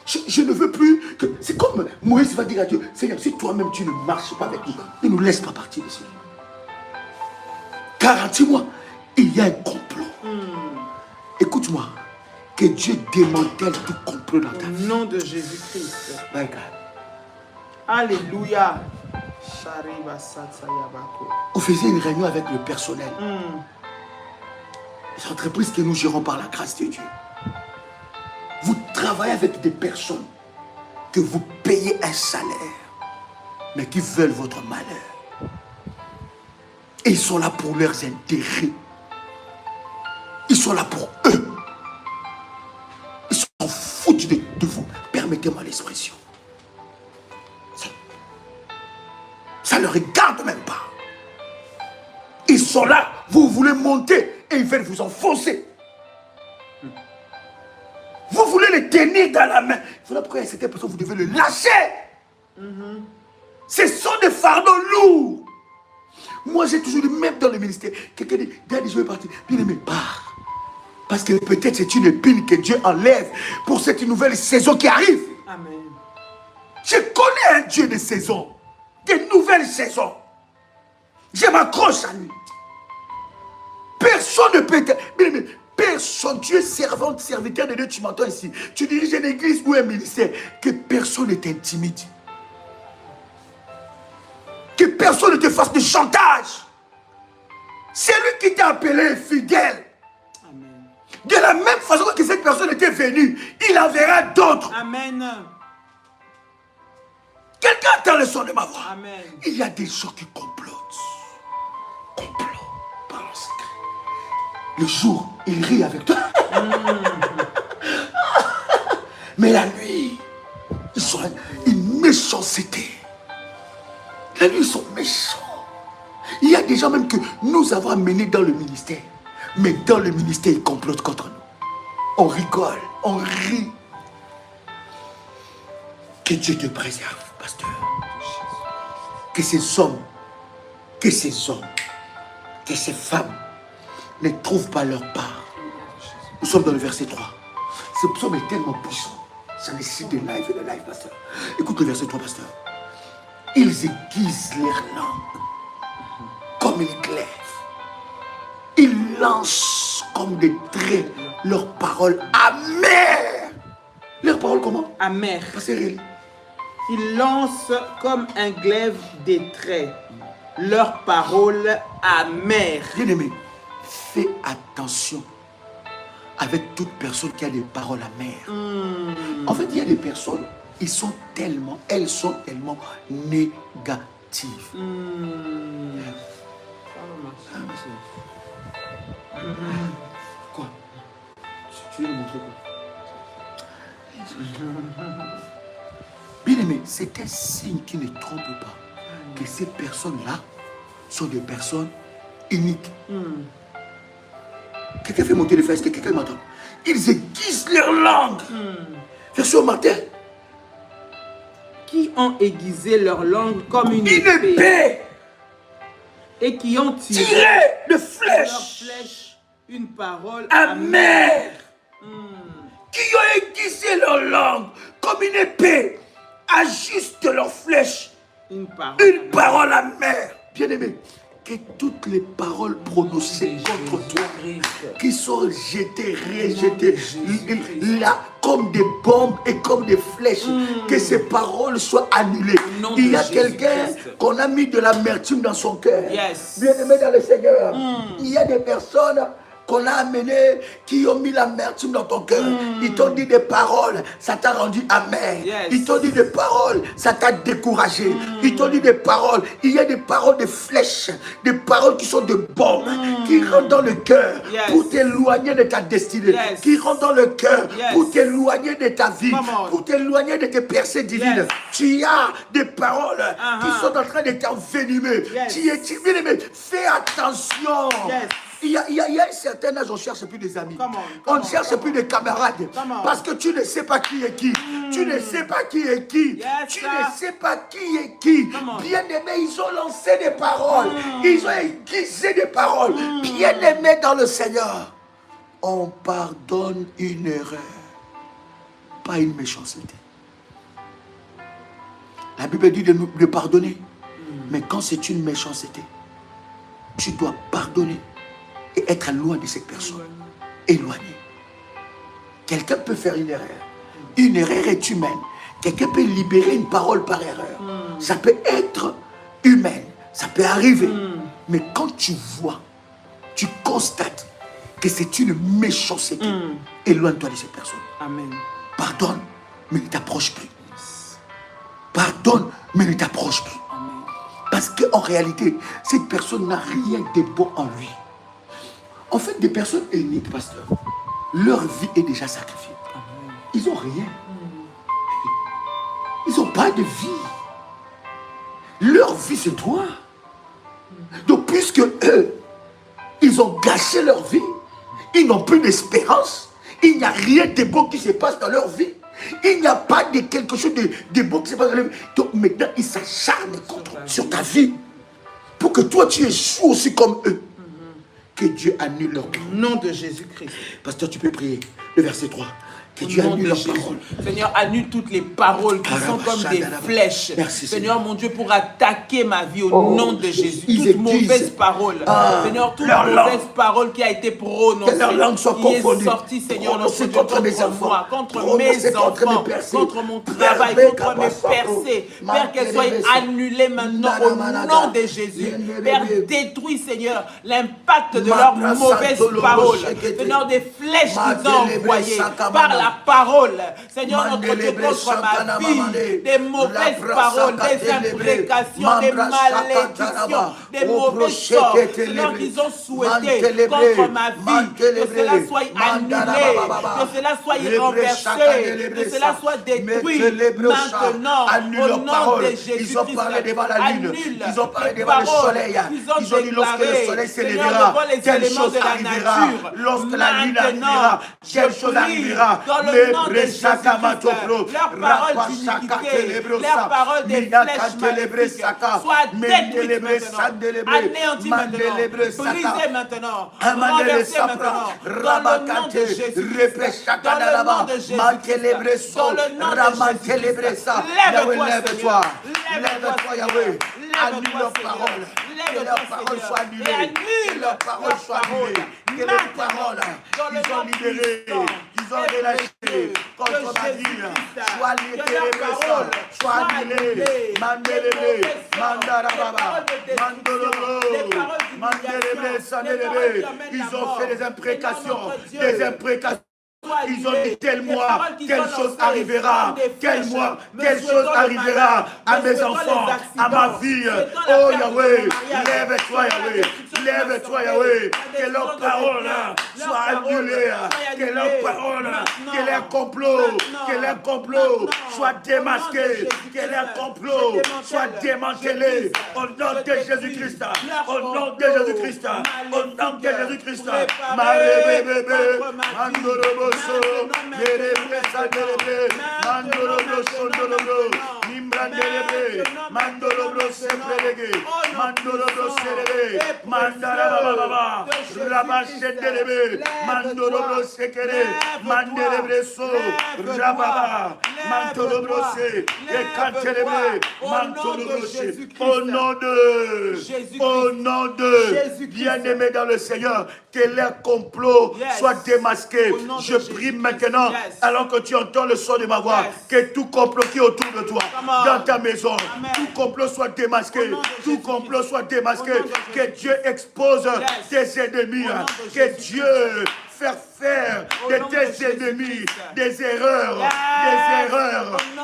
Je ne veux plus que... C'est comme Moïse va dire à Dieu, Seigneur, si toi-même tu ne marches pas avec nous, ne nous laisse pas partir ici. Garantis-moi, il y a un complot. Écoute-moi, que Dieu démantèle tout complot dans ta vie. Au nom de Jésus-Christ. My God. Alléluia. On faisait une réunion avec le personnel. Les entreprises que nous gérons par la grâce de Dieu. Vous travaillez avec des personnes que vous payez un salaire, mais qui veulent votre malheur. Et ils sont là pour leurs intérêts. Ils sont là pour eux. Ils s'en foutent de vous. Permettez-moi l'expression. Ça ne regarde même pas. Ils sont là, vous voulez monter et ils veulent vous enfoncer. Vous voulez les tenir dans la main. Voilà pourquoi il y a certaines personnes, vous devez le lâcher. Ce sont des fardeaux lourds. Moi, j'ai toujours dit, même dans le ministère, quelqu'un dit, je vais partir. Bien aimé, pars. Parce que peut-être c'est une épine que Dieu enlève pour cette nouvelle saison qui arrive. Amen. Je connais un Dieu de saison. Des nouvelles saisons. Je m'accroche à lui. Personne ne peut être... Mais personne, tu es servante, serviteur de Dieu, tu m'entends ici. Tu diriges une église ou un ministère. Que personne ne t'intimide. Que personne ne te fasse de chantage. C'est lui qui t'a appelé fidèle. Amen. De la même façon que cette personne était venue, il enverra d'autres. Amen. Quelqu'un entend le son de ma voix. Amen. Il y a des gens qui complotent. Complot par le secret. Le jour, ils rient avec toi. Mais la nuit, ils sont une méchanceté. La nuit, ils sont méchants. Il y a des gens même que nous avons amenés dans le ministère. Mais dans le ministère, ils complotent contre nous. On rigole, on rit. Que Dieu te préserve, pasteur. Que ces hommes, que ces femmes ne trouvent pas leur part. Nous sommes dans le verset 3. Ce psaume est tellement puissant. Ça nécessite de live, pasteur. Écoute le verset 3, pasteur. Ils aiguisent leur langue comme une glaive. Ils lancent comme des traits leurs paroles amères. Leurs paroles comment? Amères. Pasteur, Ils lancent comme un glaive des traits leurs paroles amères. Bien-aimé, fais attention avec toute personne qui a des paroles amères. En fait, il y a des personnes, elles sont tellement négatives. Quoi? Tu veux me montrer quoi? Bien-aimé, c'est un signe qui ne trompe pas que ces personnes-là sont des personnes uniques. Quelqu'un fait monter les fesses, quelqu'un m'entend. Ils aiguisent leur langue. Verset au matin. Qui ont aiguisé leur langue comme une épée. Et qui ont tiré de leur flèches flèche une parole amère. Qui ont aiguisé leur langue comme une épée. Ajustent leurs flèches. Une parole amère. Bien-aimé, que toutes les paroles prononcées contre toi, qui sont jetées, rejetées, là, comme des bombes et comme des flèches, que ces paroles soient annulées. Il y a quelqu'un qu'on a mis de l'amertume dans son cœur. Bien-aimé dans le Seigneur, il y a des personnes qu'on a amenées, qui ont mis l'amertume dans ton cœur. Ils t'ont dit des paroles, ça t'a rendu amer. Ils t'ont dit des paroles, ça t'a découragé. Ils t'ont dit des paroles, il y a des paroles de flèches, des paroles qui sont de bombes, qui rentrent dans le cœur pour t'éloigner de ta destinée, qui rentrent dans le cœur pour t'éloigner de ta vie, pour t'éloigner de tes percées divines. Tu as des paroles qui sont en train de t'envenimer. Bien-aimé, fais attention. Il y a un certain âge, on ne cherche plus des amis. On ne cherche plus des camarades. Parce que tu ne sais pas qui est qui. Tu ne sais pas qui est qui. Tu ne sais pas qui est qui. Bien-aimés, ils ont lancé des paroles. Ils ont aiguisé des paroles. Bien-aimés dans le Seigneur, on pardonne une erreur, pas une méchanceté. La Bible dit de pardonner. Mais quand c'est une méchanceté, tu dois pardonner et être loin de cette personne. Éloigné. Quelqu'un peut faire une erreur. Une erreur est humaine. Quelqu'un peut libérer une parole par erreur. Ça peut être humaine. Ça peut arriver. Mais quand tu vois, tu constates que c'est une méchanceté, éloigne-toi de cette personne. Amen. Pardonne, mais ne t'approche plus. Pardonne, mais ne t'approche plus. Parce qu'en réalité, cette personne n'a rien de bon en lui. En fait, des personnes uniques, pasteur, leur vie est déjà sacrifiée. Ils n'ont rien. Ils n'ont pas de vie. Leur vie, c'est toi. Donc, puisque eux, ils ont gâché leur vie, ils n'ont plus d'espérance, il n'y a rien de bon qui se passe dans leur vie. Il n'y a pas de quelque chose de bon qui se passe dans leur vie. Donc, maintenant, ils s'acharnent sur ta vie pour que toi, tu échoues aussi comme eux. Que Dieu annule leur parole. Au nom de Jésus-Christ. Pasteur, tu peux prier. Le verset 3. Que Dieu annule leurs paroles. Seigneur, annule toutes les paroles qui sont comme des flèches. Merci, Seigneur, mon Dieu, pour attaquer ma vie au nom de Jésus. Toute mauvaise parole. Seigneur, toute mauvaise parole qui a été prononcée. Que leur langue soit confondue. Qui est sortie, Seigneur, contre mes enfants. Moi, contre mes enfants, contre mon travail, contre mes percées. Père, qu'elles soient annulées maintenant au nom de Jésus. Père, détruis, Seigneur, l'impact de leurs mauvaises paroles. Seigneur, des flèches qu'ils ont envoyées par la parole, Seigneur, notre Dieu, contre ma vie, des mauvaises paroles, des imprécations, des malédictions, des mauvais sorts, Seigneur, qu'ils ont souhaité contre ma vie, que cela soit annulé, que cela soit renversé, que cela soit détruit maintenant, au nom de Jésus-Christ. Ils ont parlé devant la lune, ils ont parlé devant le soleil, ils ont dit lorsque le soleil s'élèvera, telle chose arrivera, lorsque la lune arrivera, telle chose arrivera. Dans le nom de Jésus-Christ, leurs paroles d'iniquité, leurs paroles des flèches maléfiques soient détruites maintenant, anéanties maintenant, brisées maintenant, renversées maintenant. Dans le nom de Jésus-Christ, dans le nom de Jésus-Christ, dans le nom de Jésus-Christ, lève-toi, Yahweh, annule leurs paroles, que leurs paroles soient annulées, que leurs paroles soient annulées, que leurs paroles qu'ils ont libérées, qu'ils ont relâchées contre ma vie, soient libérées, soient annulées, mandelebe, mandarababa, mandolobo, mandelebe, sandelebe. Ils ont fait des imprécations, Ils ont dit tel mois, telle chose arrivera, tel mois, telle chose arrivera à mes enfants, à ma vie. Oh Yahweh, lève-toi Yahweh, lève-toi Yahweh, que leurs paroles soient annulées, que leurs paroles, que leurs complots soient démasqués, que leurs complots soient démantelés au nom de Jésus-Christ, au nom de Jésus-Christ, au nom de Jésus-Christ. Au nom de bien-aimé dans le Seigneur, que leurs complots soient démasqués. Je prie maintenant, alors que tu entends le son de ma voix, que tout complot qui est autour de toi, dans ta maison, tout complot soit démasqué, tout complot soit démasqué, que Dieu expose tes ennemis, que Dieu fasse faire de tes ennemis des erreurs,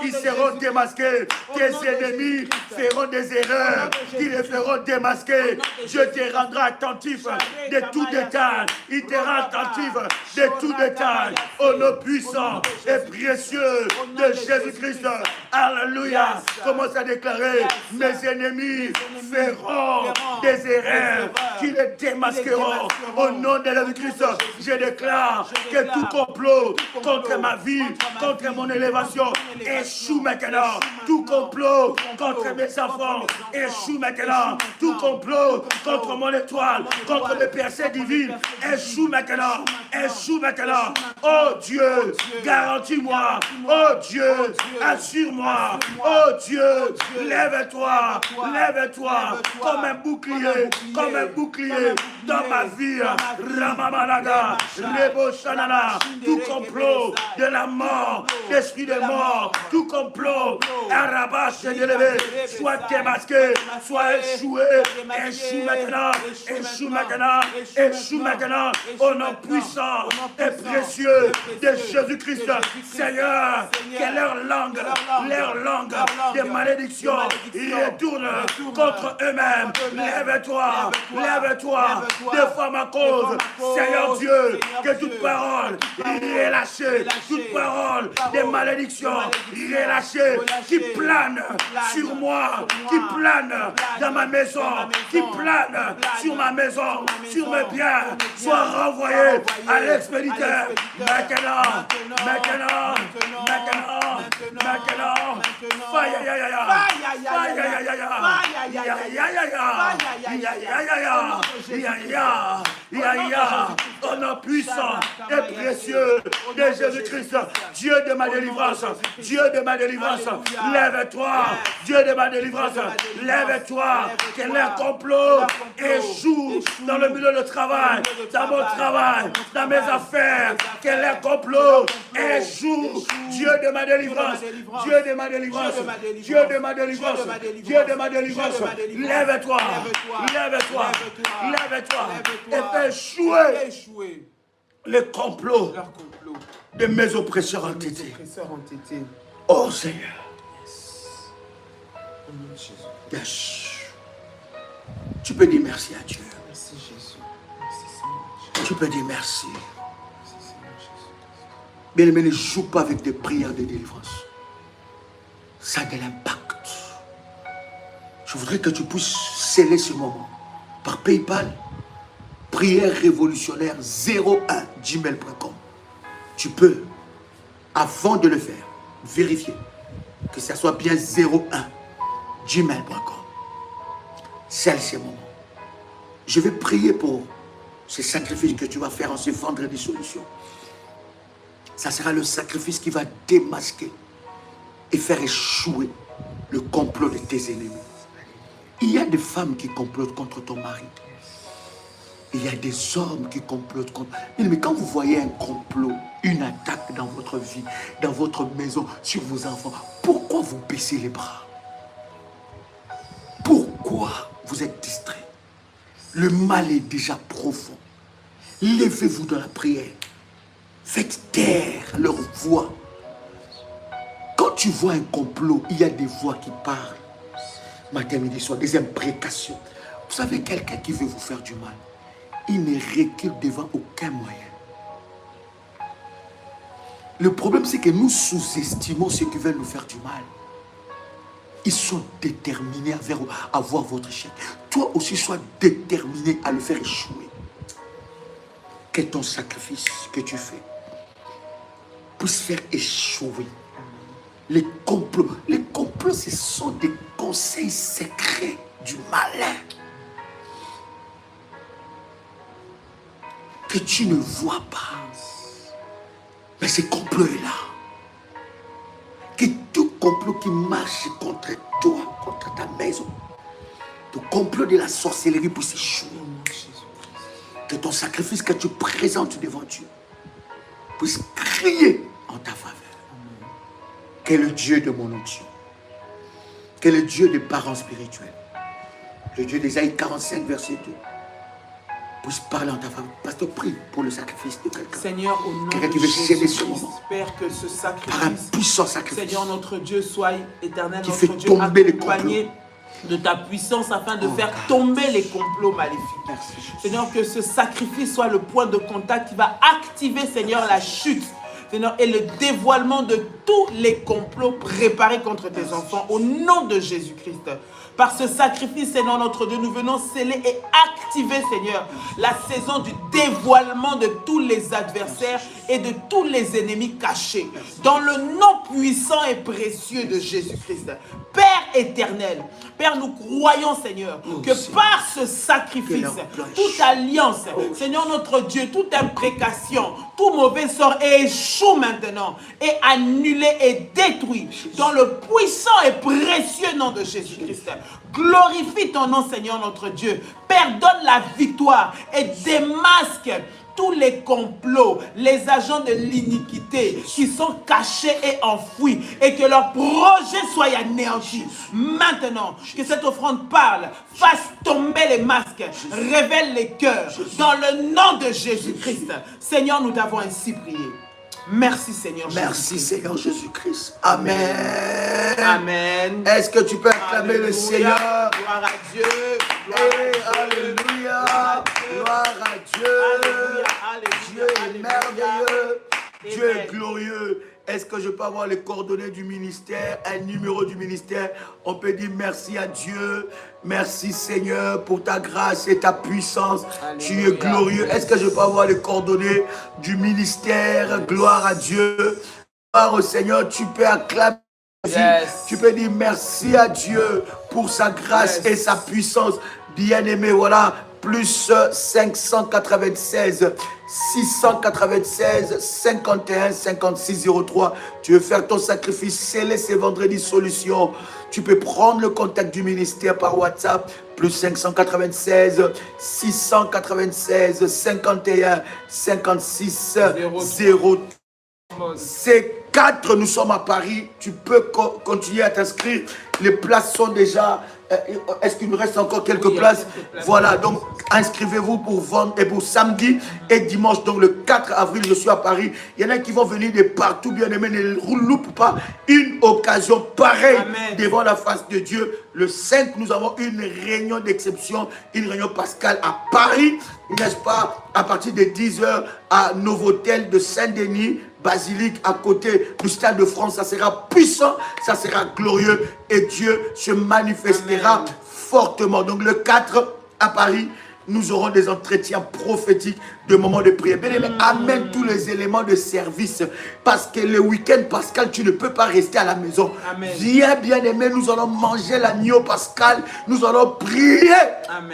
ils seront démasqués, tes ennemis feront des erreurs, ils les feront démasquer. Dieu te rendra attentif de tout détail, il te rend attentif de tout détail, au nom puissant et précieux de Jésus-Christ. Alléluia. Commence à déclarer, mes ennemis feront des erreurs qui les démasqueront. Au nom de Jésus-Christ, je déclare que tout complot contre ma vie, contre mon élévation, échoue maintenant. Tout complot contre mes enfants, échoue maintenant. Tout complot contre mon étoile, contre mes percées divines, échoue maintenant. Échoue maintenant. Oh Dieu, garantis-moi. Oh Dieu, assure-moi. Oh Dieu, lève-toi, lève-toi comme un bouclier dans ma vie. Ramamalaga, Rebo Shanana, tout complot de la mort, l'esprit de mort, tout complot, Arabash de l'élevé, soit démasqué, soit échoué, échoue maintenant, échoue maintenant, échoue maintenant, au nom puissant et précieux de Jésus-Christ. Seigneur, que leur langue de malédiction, ils retournent contre eux-mêmes. Lève-toi, lève-toi, défends ma cause. Seigneur Dieu, que toute parole relâchée, toute parole de malédiction relâchée, qui plane sur moi, qui plane dans ma maison, qui plane sur ma maison, sur mes biens, soit renvoyée à l'expéditeur. Maintenant. Au nom puissant et précieux de Jésus-Christ, Dieu de ma délivrance, Dieu de ma délivrance, lève-toi, Dieu de ma délivrance, lève-toi, que les complots échouent dans le milieu de travail, dans mon travail, dans mes affaires, que les complots échouent, Dieu de ma délivrance, Dieu de ma délivrance, Dieu de ma délivrance, Dieu de ma délivrance, lève-toi, lève-toi, lève-toi, et fais échouer les complots de mes oppresseurs entêtés. Oh Seigneur. Yes. Tu peux dire merci à Dieu. Merci Jésus. Merci Seigneur. Tu peux dire merci. Bien-aimé, ne joue pas avec des prières de délivrance. Ça a de l'impact. Je voudrais que tu puisses sceller ce moment par PayPal. Prière révolutionnaire 01 gmail.com. Tu peux Avant de le faire, vérifiez que ça soit bien 01 gmail.com. C'est le moment. Je vais prier pour ce sacrifice que tu vas faire en ce vendredi solution. Ça sera le sacrifice qui va démasquer et faire échouer le complot de tes ennemis. Il y a des femmes qui complotent contre ton mari. Il y a des hommes qui complotent contre... Mais quand vous voyez un complot, une attaque dans votre vie, dans votre maison, sur vos enfants, pourquoi vous baissez les bras? Pourquoi vous êtes distrait? Le mal est déjà profond. Levez-vous dans la prière. Faites taire leur voix. Quand tu vois un complot, il y a des voix qui parlent. Matin, midi, soir, des imprécations. Vous savez, quelqu'un qui veut vous faire du mal, il ne recule devant aucun moyen. Le problème, c'est que nous sous-estimons ceux qui veulent nous faire du mal. Ils sont déterminés à avoir votre échec. Toi aussi, sois déterminé à le faire échouer. Que ton sacrifice que tu fais puisse faire échouer les complots. Les complots, ce sont des conseils secrets du malin que tu ne vois pas. Mais ce complot est là. Que tout complot qui marche contre toi, contre ta maison, le complot de la sorcellerie puisse échouer. Que ton sacrifice que tu présentes devant Dieu puisse crier en ta faveur. Que le Dieu de mon onction, que le Dieu des parents spirituels, le Dieu d'Ésaïe 45, verset 2, puisse parler en ta faveur. Pasteur, prie pour le sacrifice de quelqu'un. Seigneur, au nom de Jésus-Christ, j'espère que ce sacrifice, par un puissant sacrifice, Seigneur notre Dieu, soit éternel, qui notre fait Dieu, tomber les accompagné de ta puissance afin de faire tomber les complots maléfiques. Merci, Seigneur, que ce sacrifice soit le point de contact qui va activer, Seigneur, la chute, Seigneur, et le dévoilement de tous les complots préparés contre tes enfants au nom de Jésus-Christ. Par ce sacrifice, Seigneur notre Dieu, nous venons sceller et activer, Seigneur, la saison du dévoilement de tous les adversaires et de tous les ennemis cachés. Dans le nom puissant et précieux de Jésus-Christ. Père éternel, Père, nous croyons, Seigneur, que par ce sacrifice, toute alliance, Seigneur notre Dieu, toute imprécation, tout mauvais sort échoue maintenant, et annulé et détruit dans le puissant et précieux nom de Jésus-Christ. Glorifie ton nom, Seigneur notre Dieu. Père, donne la victoire et démasque tous les complots, les agents de l'iniquité qui sont cachés et enfouis, et que leur projet soit anéanti. Maintenant, que cette offrande parle, fasse tomber les masques, révèle les cœurs, dans le nom de Jésus-Christ. Seigneur, nous t'avons ainsi prié. Merci Seigneur Jésus-Christ. Merci Seigneur Jésus-Christ. Amen. Amen. Est-ce que tu peux acclamer le Seigneur? Gloire à Dieu. Alléluia. Gloire à Dieu. Dieu est merveilleux. Dieu est glorieux. Est-ce que je peux avoir les coordonnées du ministère, un numéro du ministère? On peut dire merci à Dieu. Merci Seigneur pour ta grâce et ta puissance. Alléluia. Tu es glorieux. Est-ce que je peux avoir les coordonnées du ministère? Gloire à Dieu. Gloire au Seigneur. Tu peux acclamer. Yes. Tu peux dire merci à Dieu pour sa grâce et sa puissance. Bien-aimé, voilà. Plus 596 696 51 56 03. Tu veux faire ton sacrifice, scellé ce vendredi solution. Tu peux prendre le contact du ministère par WhatsApp. Plus 596 696 51 56 03. C'est 4, nous sommes à Paris. Tu peux continuer à t'inscrire. Les places sont déjà... Est-ce qu'il nous reste encore quelques places? Voilà, donc inscrivez-vous pour vendre et pour samedi et dimanche. Donc le 4 avril, je suis à Paris. Il y en a qui vont venir de partout, bien aimé. Ne loupe pas une occasion pareille. Amen. Devant la face de Dieu. Le 5, nous avons une réunion d'exception, une réunion pascale à Paris, n'est-ce pas? À partir de 10h à Novotel de Saint-Denis, basilique à côté du Stade de France. Ça sera puissant, ça sera glorieux et Dieu se manifestera fortement. Donc le 4 à Paris, nous aurons des entretiens prophétiques, de moments de prière. Bien-aimé, amène tous les éléments de service. Parce que le week-end pascal, tu ne peux pas rester à la maison. Amen. Viens, bien-aimé, nous allons manger l'agneau pascal. Nous allons prier.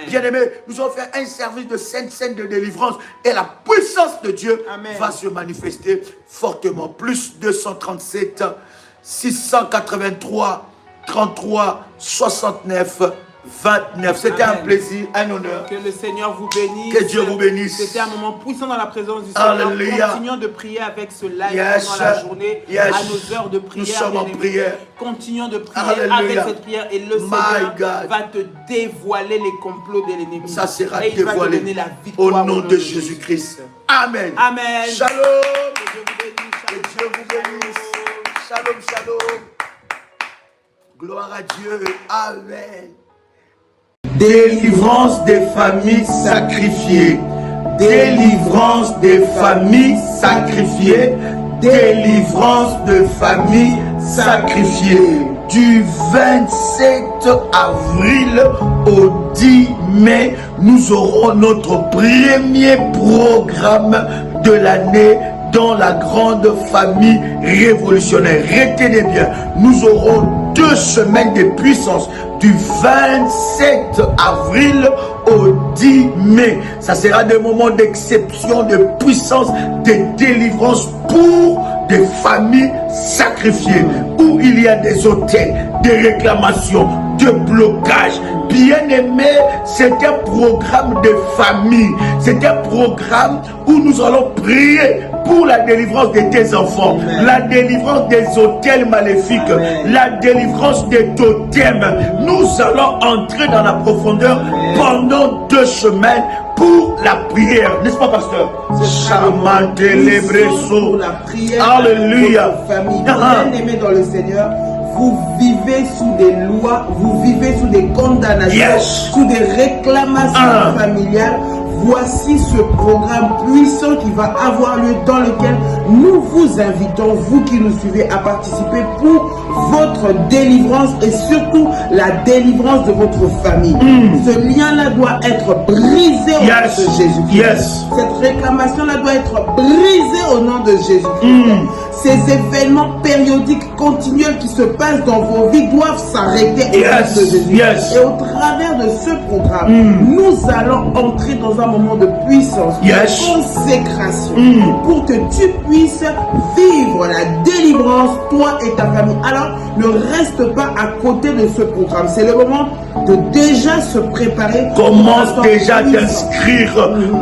Bien-aimé, nous allons faire un service de sainte scène de délivrance. Et la puissance de Dieu va se manifester fortement. Plus 237 683 33 69 29. C'était un plaisir, un honneur. Que le Seigneur vous bénisse. Que Dieu vous bénisse. C'était un moment puissant dans la présence du Seigneur. Alléluia. Continuons de prier avec ce live pendant la journée, à nos heures de prière. Nous sommes en prière. Continuons de prier Alléluia. avec cette prière et le Seigneur va te dévoiler les complots de l'ennemi. Ça sera et il dévoilé va te donner la victoire au nom de Jésus-Christ. Amen. Amen. Shalom. Que Dieu vous bénisse. Shalom, shalom. Gloire à Dieu. Amen. Délivrance des familles sacrifiées. Délivrance des familles sacrifiées. Délivrance de familles sacrifiées. Du 27 avril au 10 mai, nous aurons notre premier programme de l'année dans la grande famille révolutionnaire. Retenez bien, nous aurons 2 semaines de puissance du 27 avril au 10 mai. Ça sera des moments d'exception, de puissance, de délivrance pour des familles sacrifiées, où il y a des autels, des réclamations, de blocages. Bien aimé, c'est un programme de famille. C'est un programme où nous allons prier pour la délivrance de tes enfants, la délivrance des autels maléfiques, la délivrance des totems. Nous allons entrer dans la profondeur pendant 2 semaines pour la prière, n'est-ce pas, pasteur? Pour la prière. Alléluia. Famille, bien aimé dans le Seigneur, vous vivez sous des lois, vous vivez sous des condamnations, sous des réclamations familiales. Voici ce programme puissant qui va avoir lieu, dans lequel nous vous invitons, vous qui nous suivez, à participer pour votre délivrance et surtout la délivrance de votre famille. Ce lien-là doit être brisé au nom de Jésus-Christ. Cette réclamation-là doit être brisée au nom de Jésus-Christ. Ces événements périodiques continuels qui se passent dans vos vies doivent s'arrêter au nom de Jésus-Christ. Et au travers de ce programme, nous allons entrer dans un moment de puissance, de consécration, pour que tu puisses vivre la délivrance, toi et ta famille. Alors, ne reste pas à côté de ce programme. C'est le moment de déjà se préparer. Commence déjà à t'inscrire.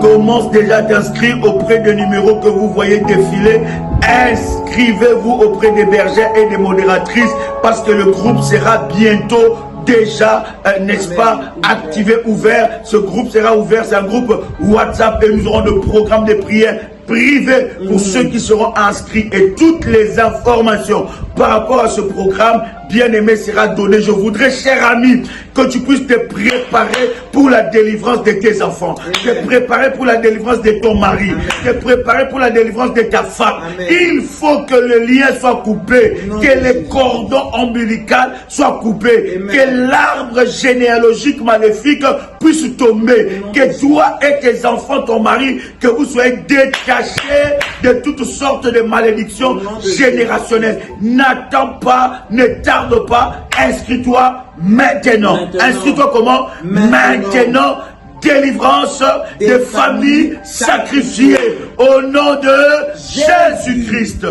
Commence déjà à t'inscrire auprès des numéros que vous voyez défiler. Inscrivez-vous auprès des bergères et des modératrices, parce que le groupe sera bientôt déjà, n'est-ce pas, activé, ouvert. Ce groupe sera ouvert, c'est un groupe WhatsApp et nous aurons le programme de prière privé pour ceux qui seront inscrits, et toutes les informations par rapport à ce programme, bien aimé, sera donné. Je voudrais, cher ami, que tu puisses te préparer pour la délivrance de tes enfants, te préparer pour la délivrance de ton mari, te préparer pour la délivrance de ta femme. Il faut que le lien soit coupé, que les cordons ombilicaux soient coupés, que l'arbre généalogique maléfique puisse tomber, que toi et tes enfants, ton mari, que vous soyez détachés de toutes sortes de malédictions générationnelles. N'attends pas, ne tarde pas, inscris-toi maintenant. Inscris-toi comment? Maintenant. Délivrance des familles sacrifiées au nom de Jésus-Christ.